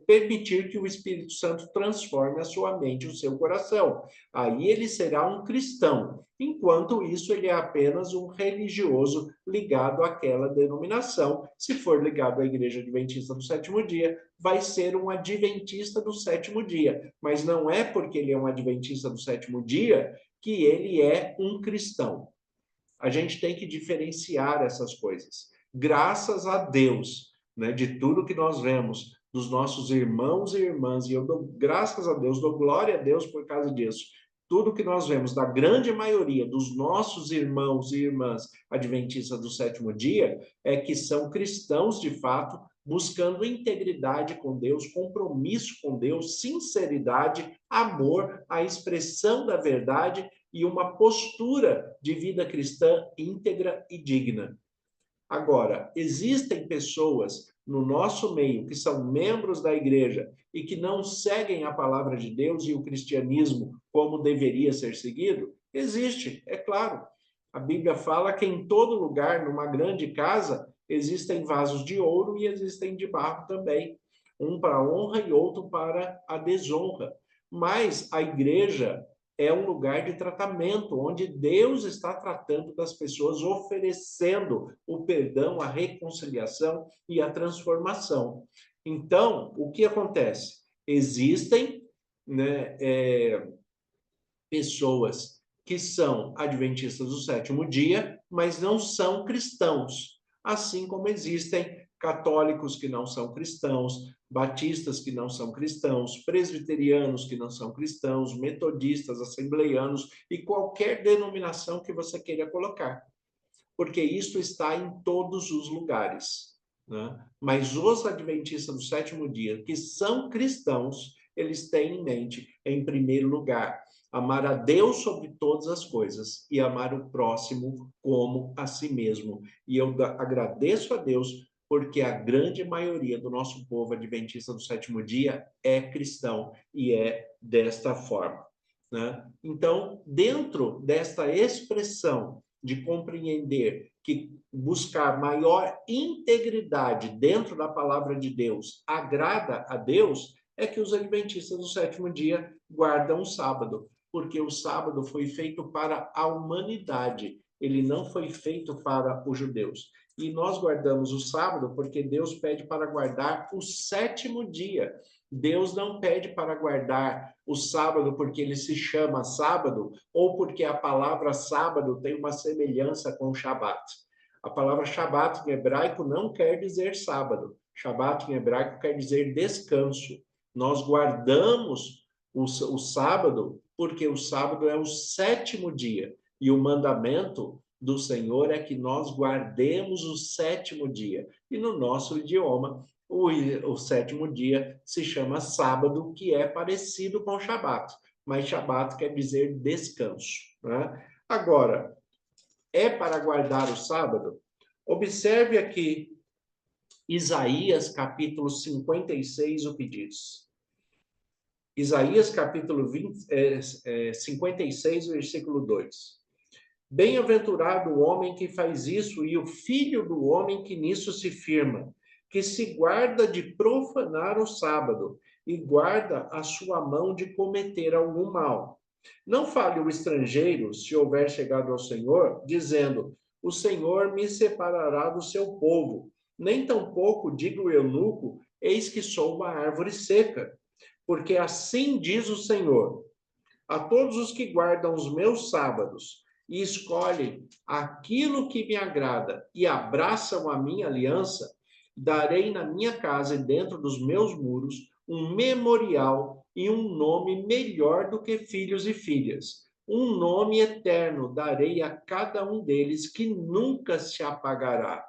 permitir que o Espírito Santo transforme a sua mente e o seu coração. Aí ele será um cristão. Enquanto isso, ele é apenas um religioso ligado àquela denominação. Se for ligado à Igreja Adventista do Sétimo Dia, vai ser um adventista do sétimo dia. Mas não é porque ele é um adventista do sétimo dia que ele é um cristão. A gente tem que diferenciar essas coisas. Graças a Deus, né, de tudo que nós vemos, dos nossos irmãos e irmãs, e eu dou graças a Deus, dou glória a Deus por causa disso. Tudo que nós vemos da grande maioria dos nossos irmãos e irmãs adventistas do sétimo dia é que são cristãos de fato, buscando integridade com Deus, compromisso com Deus, sinceridade, amor, a expressão da verdade e uma postura de vida cristã íntegra e digna. Agora, existem pessoas no nosso meio que são membros da igreja e que não seguem a palavra de Deus e o cristianismo como deveria ser seguido? Existe, é claro. A Bíblia fala que em todo lugar, numa grande casa, existem vasos de ouro e existem de barro também. Um para a honra e outro para a desonra. Mas a igreja é um lugar de tratamento, onde Deus está tratando das pessoas, oferecendo o perdão, a reconciliação e a transformação. Então, o que acontece? Existem, né, pessoas que são adventistas do sétimo dia, mas não são cristãos, assim como existem católicos que não são cristãos, batistas que não são cristãos, presbiterianos que não são cristãos, metodistas, assembleianos e qualquer denominação que você queira colocar, porque isso está em todos os lugares, né? Mas os adventistas do sétimo dia, que são cristãos, eles têm em mente, em primeiro lugar, amar a Deus sobre todas as coisas e amar o próximo como a si mesmo. E eu agradeço a Deus porque a grande maioria do nosso povo adventista do sétimo dia é cristão e é desta forma, né? Então, dentro desta expressão de compreender que buscar maior integridade dentro da palavra de Deus agrada a Deus, é que os adventistas do sétimo dia guardam o sábado, porque o sábado foi feito para a humanidade, ele não foi feito para os judeus. E nós guardamos o sábado porque Deus pede para guardar o sétimo dia. Deus não pede para guardar o sábado porque ele se chama sábado ou porque a palavra sábado tem uma semelhança com o Shabat. A palavra Shabat em hebraico não quer dizer sábado. Shabat em hebraico quer dizer descanso. Nós guardamos o sábado porque o sábado é o sétimo dia e o mandamento do Senhor é que nós guardemos o sétimo dia. E no nosso idioma, o sétimo dia se chama sábado, que é parecido com Shabat, mas Shabat quer dizer descanso, né? Agora, é para guardar o sábado? Observe aqui Isaías capítulo 56, o que diz. Isaías capítulo 56, versículo 2. Bem-aventurado o homem que faz isso e o filho do homem que nisso se firma, que se guarda de profanar o sábado e guarda a sua mão de cometer algum mal. Não fale o estrangeiro, se houver chegado ao Senhor, dizendo: o Senhor me separará do seu povo. Nem tampouco diga o eunuco: eis que sou uma árvore seca. Porque assim diz o Senhor: a todos os que guardam os meus sábados e escolhem aquilo que me agrada e abraçam a minha aliança, darei na minha casa e dentro dos meus muros um memorial e um nome melhor do que filhos e filhas. Um nome eterno darei a cada um deles que nunca se apagará.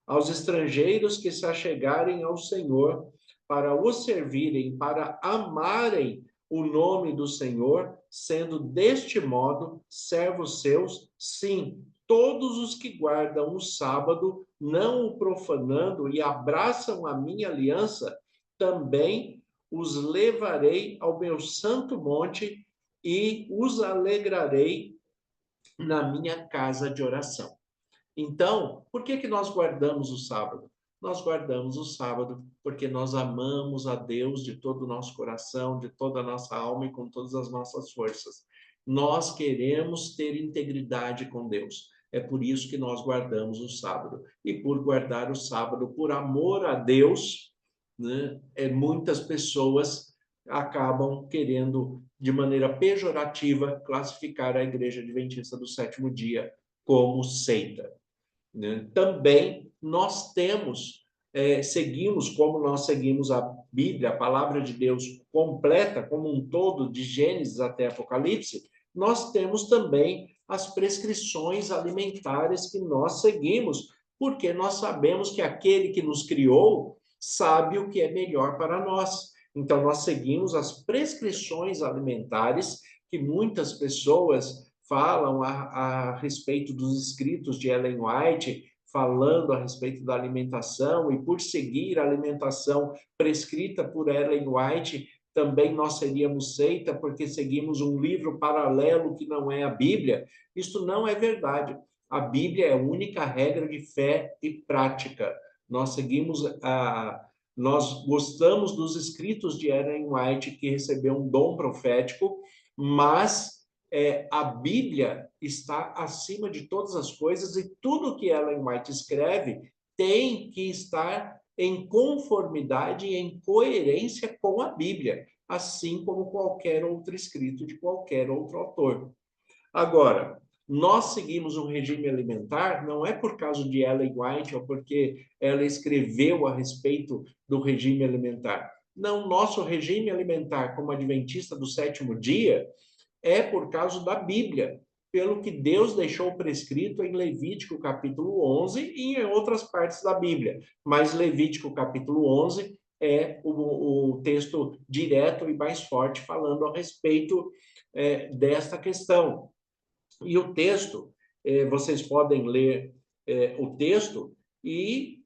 Aos estrangeiros que se achegarem ao Senhor para o servirem, para amarem o nome do Senhor, sendo deste modo servos seus, sim, todos os que guardam o sábado, não o profanando e abraçam a minha aliança, também os levarei ao meu santo monte e os alegrarei na minha casa de oração. Então, por que nós guardamos o sábado? nós guardamos o sábado porque nós amamos a Deus de todo o nosso coração, de toda a nossa alma e com todas as nossas forças. Nós queremos ter integridade com Deus. É por isso que nós guardamos o sábado. E por guardar o sábado, por amor a Deus, né, muitas pessoas acabam querendo, de maneira pejorativa, classificar a Igreja Adventista do Sétimo Dia como seita. Né? Também nós temos, seguimos como nós seguimos a Bíblia, a palavra de Deus completa como um todo, de Gênesis até Apocalipse, nós temos também as prescrições alimentares que nós seguimos, porque nós sabemos que aquele que nos criou sabe o que é melhor para nós. Então, nós seguimos as prescrições alimentares que muitas pessoas falam a respeito dos escritos de Ellen White, falando a respeito da alimentação, e por seguir a alimentação prescrita por Ellen White, também nós seríamos seita, porque seguimos um livro paralelo que não é a Bíblia. Isto não é verdade. A Bíblia é a única regra de fé e prática. Nós seguimos nós gostamos dos escritos de Ellen White, que recebeu um dom profético, mas a Bíblia está acima de todas as coisas e tudo que Ellen White escreve tem que estar em conformidade e em coerência com a Bíblia, assim como qualquer outro escrito de qualquer outro autor. Agora, nós seguimos um regime alimentar não é por causa de Ellen White ou porque ela escreveu a respeito do regime alimentar. Não, nosso regime alimentar como adventista do sétimo dia é por causa da Bíblia, pelo que Deus deixou prescrito em Levítico capítulo 11 e em outras partes da Bíblia. Mas Levítico capítulo 11 é o texto direto e mais forte falando a respeito desta questão. E o texto, vocês podem ler o texto e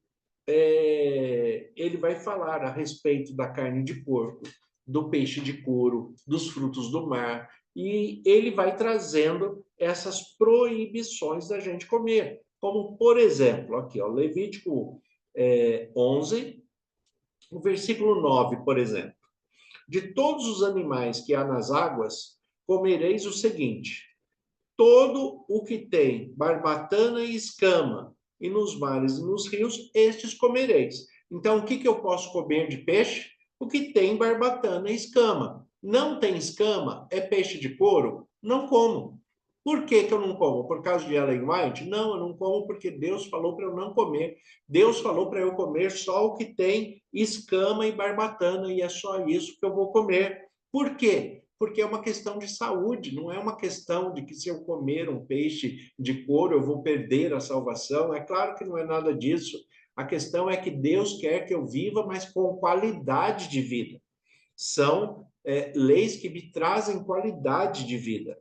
ele vai falar a respeito da carne de porco, do peixe de couro, dos frutos do mar, e ele vai trazendo essas proibições da gente comer. Como, por exemplo, aqui, ó, Levítico 11, o versículo 9, por exemplo. De todos os animais que há nas águas, comereis o seguinte: todo o que tem barbatana e escama, e nos mares e nos rios, estes comereis. Então, o que eu posso comer de peixe? O que tem barbatana e escama. Não tem escama? É peixe de couro? Não como. Por que eu não como? Por causa de Ellen White? Não, eu não como porque Deus falou para eu não comer. Deus falou para eu comer só o que tem escama e barbatana, e é só isso que eu vou comer. Por quê? Porque é uma questão de saúde, não é uma questão de que se eu comer um peixe de couro eu vou perder a salvação. É claro que não é nada disso. A questão é que Deus quer que eu viva, mas com qualidade de vida. São leis que me trazem qualidade de vida.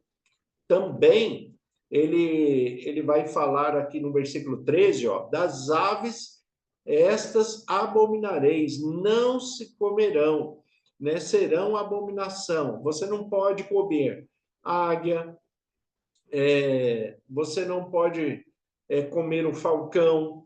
Também ele vai falar aqui no versículo 13, ó, das aves, estas abominareis, não se comerão, né? Serão abominação. Você não pode comer águia, você não pode comer um falcão,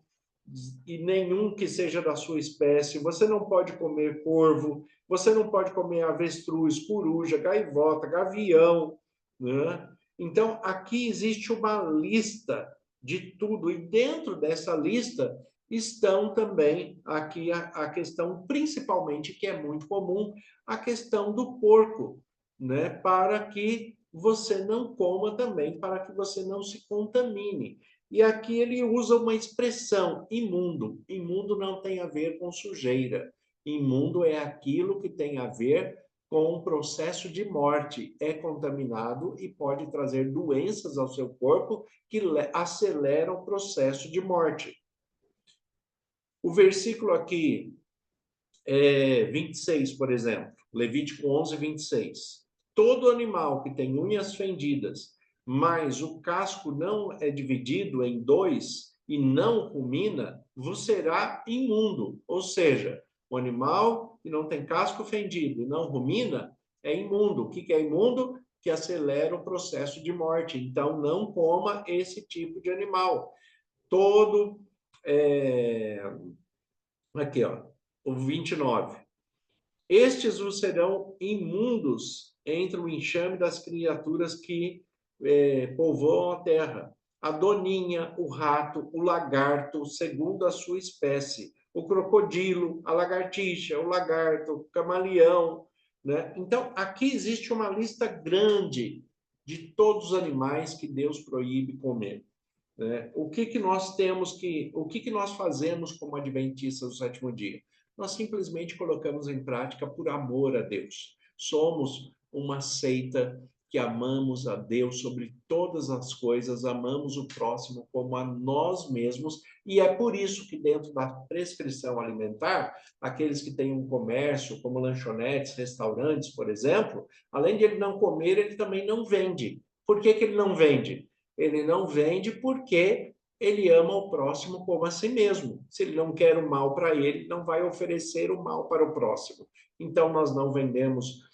e nenhum que seja da sua espécie, você não pode comer corvo, você não pode comer avestruz, coruja, gaivota, gavião, né? Então, aqui existe uma lista de tudo, e dentro dessa lista estão também aqui a questão, principalmente, que é muito comum, a questão do porco, né? Para que você não coma também, para que você não se contamine. E aqui ele usa uma expressão, imundo. Imundo não tem a ver com sujeira. Imundo é aquilo que tem a ver com um processo de morte. É contaminado e pode trazer doenças ao seu corpo que aceleram o processo de morte. O versículo aqui, 26, por exemplo, Levítico 11, 26. Todo animal que tem unhas fendidas, mas o casco não é dividido em dois e não rumina, vos será imundo. Ou seja, o animal que não tem casco fendido e não rumina é imundo. O que é imundo? Que acelera o processo de morte. Então, não coma esse tipo de animal. Todo Aqui, ó, o 29. Estes vos serão imundos entre o enxame das criaturas que povoam a terra. A doninha, o rato, o lagarto, segundo a sua espécie, o crocodilo, a lagartixa, o lagarto, o camaleão, né? Então, aqui existe uma lista grande de todos os animais que Deus proíbe comer, né? O que nós fazemos como adventistas do sétimo dia? Nós simplesmente colocamos em prática por amor a Deus. Somos uma seita que amamos a Deus sobre todas as coisas, amamos o próximo como a nós mesmos, e é por isso que dentro da prescrição alimentar, aqueles que têm um comércio, como lanchonetes, restaurantes, por exemplo, além de ele não comer, ele também não vende. Por que ele não vende? Ele não vende porque ele ama o próximo como a si mesmo. Se ele não quer o mal para ele, não vai oferecer o mal para o próximo. Então, nós não vendemos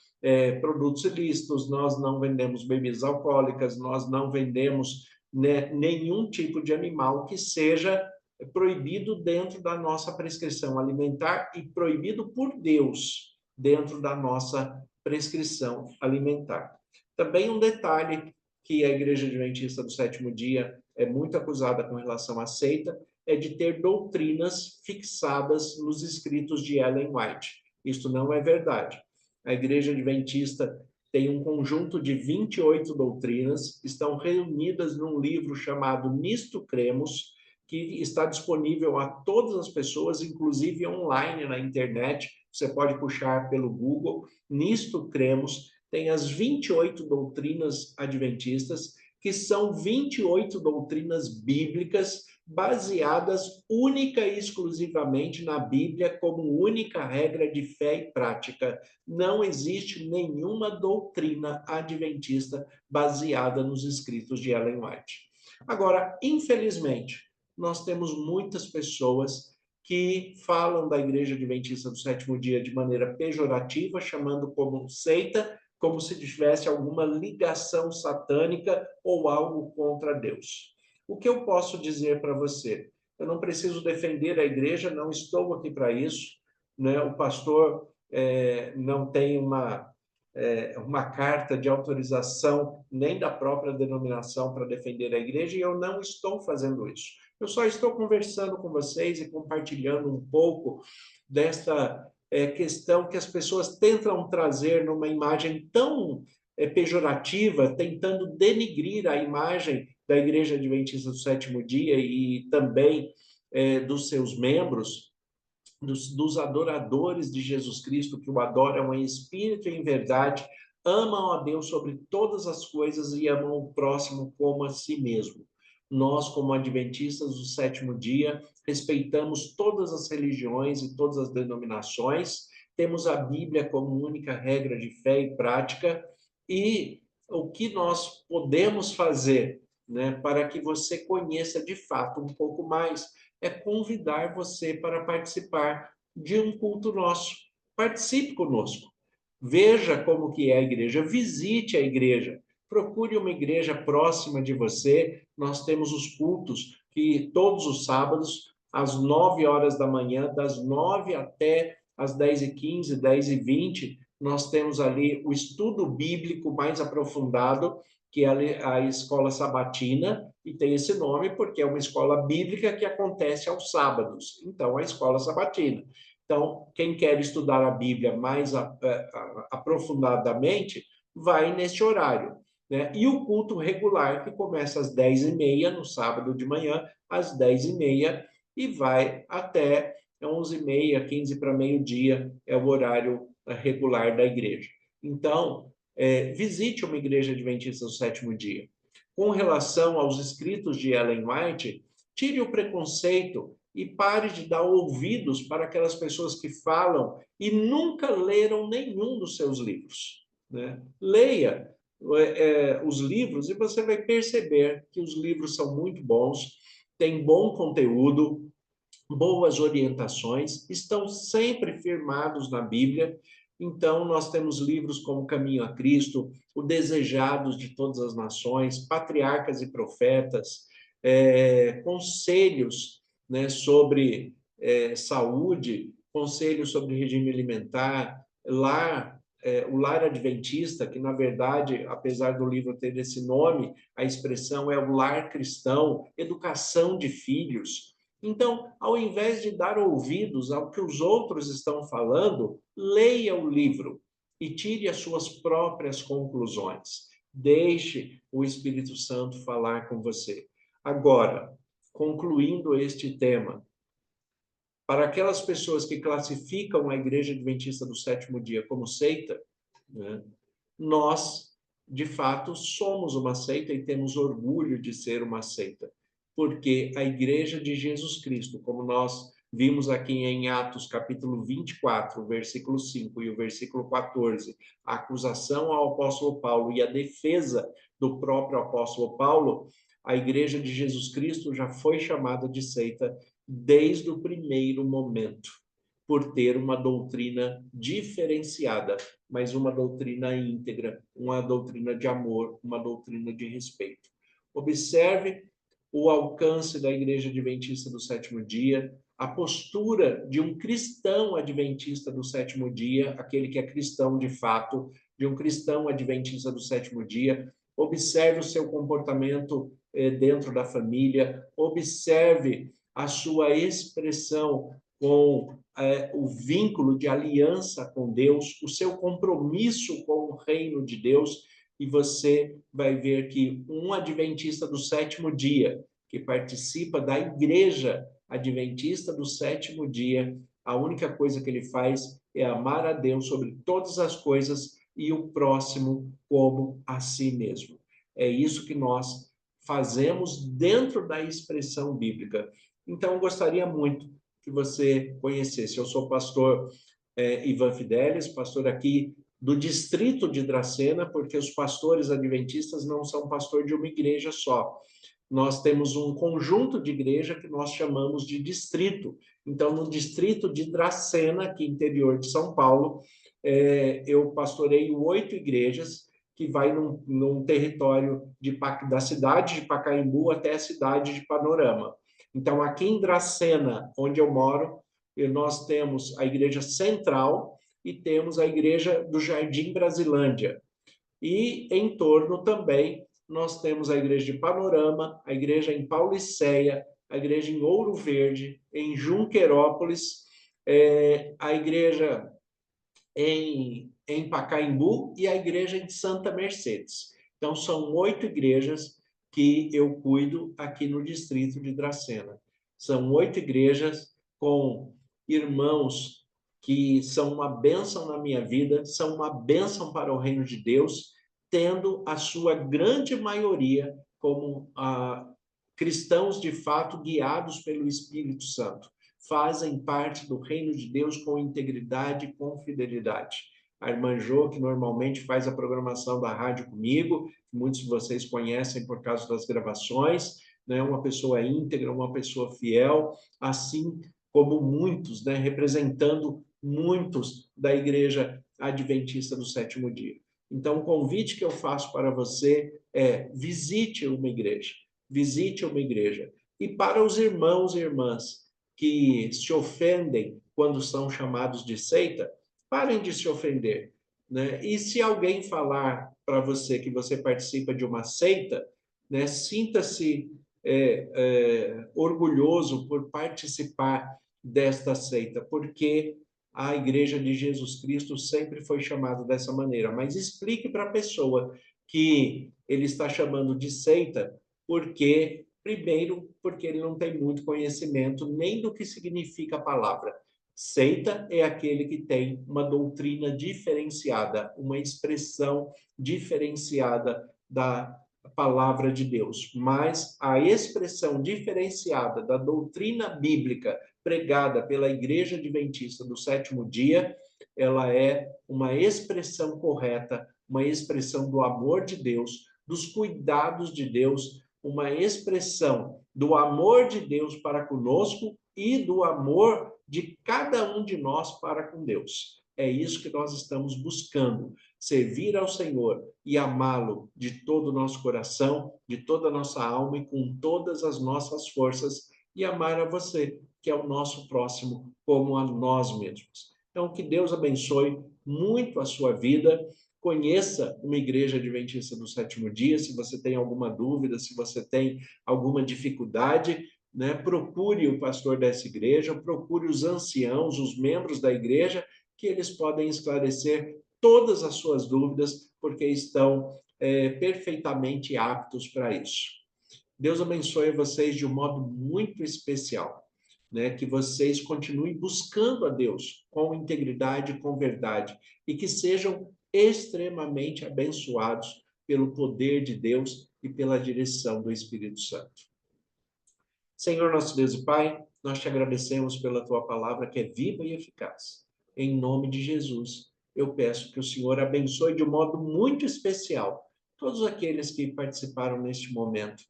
produtos ilícitos, nós não vendemos bebidas alcoólicas, nós não vendemos, né, nenhum tipo de animal que seja proibido dentro da nossa prescrição alimentar e proibido por Deus dentro da nossa prescrição alimentar. Também um detalhe que a Igreja Adventista do Sétimo Dia é muito acusada com relação à seita, é de ter doutrinas fixadas nos escritos de Ellen White. Isto não é verdade. A Igreja Adventista tem um conjunto de 28 doutrinas, estão reunidas num livro chamado Nisto Cremos, que está disponível a todas as pessoas, inclusive online na internet. Você pode puxar pelo Google, Nisto Cremos, tem as 28 doutrinas adventistas, que são 28 doutrinas bíblicas baseadas única e exclusivamente na Bíblia como única regra de fé e prática. Não existe nenhuma doutrina adventista baseada nos escritos de Ellen White. Agora, infelizmente, nós temos muitas pessoas que falam da Igreja Adventista do Sétimo Dia de maneira pejorativa, chamando como seita, como se tivesse alguma ligação satânica ou algo contra Deus. O que eu posso dizer para você? Eu não preciso defender a igreja, não estou aqui para isso, né? O pastor não tem uma carta de autorização nem da própria denominação para defender a igreja, e eu não estou fazendo isso. Eu só estou conversando com vocês e compartilhando um pouco desta questão que as pessoas tentam trazer numa imagem tão pejorativa, tentando denigrir a imagem da Igreja Adventista do Sétimo Dia e também dos seus membros, dos adoradores de Jesus Cristo, que o adoram em espírito e em verdade, amam a Deus sobre todas as coisas e amam o próximo como a si mesmo. Nós, como adventistas do sétimo dia, respeitamos todas as religiões e todas as denominações, temos a Bíblia como única regra de fé e prática, e o que nós podemos fazer, né, para que você conheça de fato um pouco mais é convidar você para participar de um culto nosso. Participe conosco. Veja como que é a igreja, visite a igreja, procure uma igreja próxima de você. Nós temos os cultos que todos os sábados, às 9 horas da manhã, das 9 até às 10h15, 10h20, nós temos ali o estudo bíblico mais aprofundado, que é a escola sabatina, e tem esse nome porque é uma escola bíblica que acontece aos sábados. Então, a escola sabatina. Então, quem quer estudar a Bíblia mais aprofundadamente, vai neste horário, né? E o culto regular, que começa às 10h30, no sábado de manhã, às 10h30, e vai até 11h30, 15 para meio-dia, é o horário regular da igreja. Então, visite uma igreja adventista do sétimo dia. Com relação aos escritos de Ellen White, tire o preconceito e pare de dar ouvidos para aquelas pessoas que falam e nunca leram nenhum dos seus livros, né? Leia os livros e você vai perceber que os livros são muito bons, têm bom conteúdo, boas orientações, estão sempre firmados na Bíblia. Então, nós temos livros como Caminho a Cristo, O Desejados de Todas as Nações, Patriarcas e Profetas, conselhos, né, sobre saúde, conselhos sobre regime alimentar, o lar adventista, que na verdade, apesar do livro ter esse nome, a expressão é o lar cristão, educação de filhos. Então, ao invés de dar ouvidos ao que os outros estão falando, leia o livro e tire as suas próprias conclusões. Deixe o Espírito Santo falar com você. Agora, concluindo este tema, para aquelas pessoas que classificam a Igreja Adventista do Sétimo Dia como seita, né, nós, de fato, somos uma seita e temos orgulho de ser uma seita, porque a Igreja de Jesus Cristo, como nós vimos aqui em Atos, capítulo 24, versículo 5 e o versículo 14, a acusação ao apóstolo Paulo e a defesa do próprio apóstolo Paulo, a Igreja de Jesus Cristo já foi chamada de seita desde o primeiro momento, por ter uma doutrina diferenciada, mas uma doutrina íntegra, uma doutrina de amor, uma doutrina de respeito. Observe o alcance da Igreja Adventista do Sétimo Dia, a postura de um cristão adventista do sétimo dia, aquele que é cristão de fato, de um cristão adventista do sétimo dia. Observe o seu comportamento dentro da família, observe a sua expressão com o vínculo de aliança com Deus, o seu compromisso com o reino de Deus, e você vai ver que um adventista do sétimo dia, que participa da igreja adventista do sétimo dia, a única coisa que ele faz é amar a Deus sobre todas as coisas e o próximo como a si mesmo. É isso que nós fazemos dentro da expressão bíblica. Então, eu gostaria muito que você conhecesse. Eu sou o pastor Ivan Fidelis, pastor aqui do distrito de Dracena, porque os pastores adventistas não são pastor de uma igreja só. Nós temos um conjunto de igreja que nós chamamos de distrito. Então, no distrito de Dracena, aqui interior de São Paulo, eu pastoreio 8 igrejas, que vai num território da cidade de Pacaembu até a cidade de Panorama. Então, aqui em Dracena, onde eu moro, nós temos a igreja central e temos a igreja do Jardim Brasilândia. E em torno também nós temos a igreja de Panorama, a igreja em Pauliceia, a igreja em Ouro Verde, em Junquerópolis, a igreja em Pacaembu e a igreja em Santa Mercedes. Então, são 8 igrejas que eu cuido aqui no distrito de Dracena. São 8 igrejas com irmãos que são uma bênção na minha vida, são uma bênção para o reino de Deus, tendo a sua grande maioria como cristãos de fato guiados pelo Espírito Santo. Fazem parte do reino de Deus com integridade e com fidelidade. A irmã Jo, que normalmente faz a programação da rádio comigo, muitos de vocês conhecem por causa das gravações, né? Uma pessoa íntegra, uma pessoa fiel, assim como muitos, né? Representando muitos da Igreja Adventista do Sétimo Dia. Então, o convite que eu faço para você é: visite uma igreja. Visite uma igreja. E para os irmãos e irmãs que se ofendem quando são chamados de seita, parem de se ofender, né? E se alguém falar para você que você participa de uma seita, né, sinta-se orgulhoso por participar desta seita, porque a Igreja de Jesus Cristo sempre foi chamada dessa maneira. Mas explique para a pessoa que ele está chamando de seita, porque, primeiro, porque ele não tem muito conhecimento nem do que significa a palavra. Seita é aquele que tem uma doutrina diferenciada, uma expressão diferenciada da palavra de Deus. Mas a expressão diferenciada da doutrina bíblica pregada pela Igreja Adventista do Sétimo Dia, ela é uma expressão correta, uma expressão do amor de Deus, dos cuidados de Deus, uma expressão do amor de Deus para conosco e do amor de cada um de nós para com Deus. É isso que nós estamos buscando, servir ao Senhor e amá-lo de todo o nosso coração, de toda a nossa alma e com todas as nossas forças, e amar a você, que é o nosso próximo, como a nós mesmos. Então, que Deus abençoe muito a sua vida. Conheça uma igreja adventista do sétimo dia. Se você tem alguma dúvida, se você tem alguma dificuldade, né, procure o pastor dessa igreja, procure os anciãos, os membros da igreja, que eles podem esclarecer todas as suas dúvidas, porque estão perfeitamente aptos para isso. Deus abençoe vocês de um modo muito especial, né? Que vocês continuem buscando a Deus com integridade, com verdade, e que sejam extremamente abençoados pelo poder de Deus e pela direção do Espírito Santo. Senhor, nosso Deus e Pai, nós te agradecemos pela tua palavra que é viva e eficaz. Em nome de Jesus, eu peço que o Senhor abençoe de um modo muito especial todos aqueles que participaram neste momento,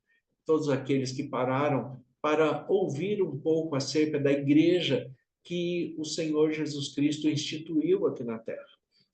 todos aqueles que pararam para ouvir um pouco acerca da igreja que o Senhor Jesus Cristo instituiu aqui na terra.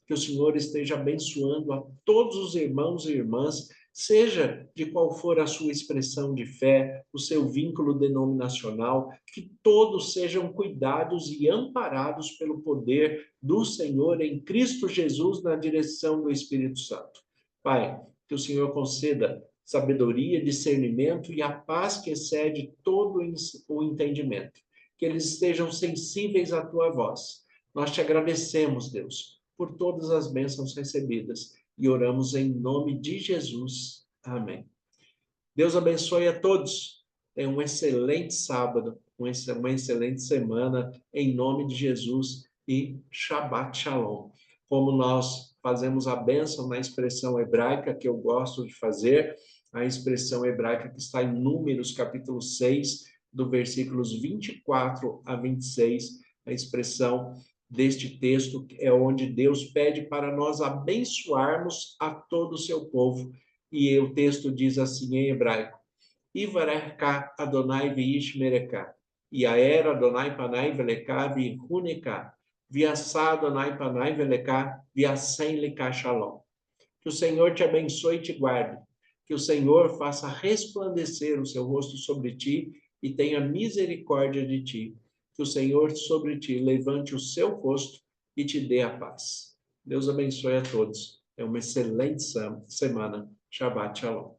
Que o Senhor esteja abençoando a todos os irmãos e irmãs, seja de qual for a sua expressão de fé, o seu vínculo denominacional, que todos sejam cuidados e amparados pelo poder do Senhor em Cristo Jesus na direção do Espírito Santo. Pai, que o Senhor conceda sabedoria, discernimento e a paz que excede todo o entendimento. Que eles estejam sensíveis à tua voz. Nós te agradecemos, Deus, por todas as bênçãos recebidas e oramos em nome de Jesus. Amém. Deus abençoe a todos. Tenham um excelente sábado, uma excelente semana, em nome de Jesus e Shabbat Shalom. Como nós fazemos a bênção na expressão hebraica que eu gosto de fazer, a expressão hebraica que está em Números, capítulo 6, do versículos 24 a 26, a expressão deste texto é onde Deus pede para nós abençoarmos a todo o seu povo. E o texto diz assim em hebraico: Ivarechka Adonai veish mereká, Yaer Adonai panai veleká vihuneká, Viassá Adonai panai veleká, Viassem leká shalom. Que o Senhor te abençoe e te guarde. Que o Senhor faça resplandecer o seu rosto sobre ti e tenha misericórdia de ti. Que o Senhor sobre ti levante o seu rosto e te dê a paz. Deus abençoe a todos. É uma excelente semana. Shabbat Shalom.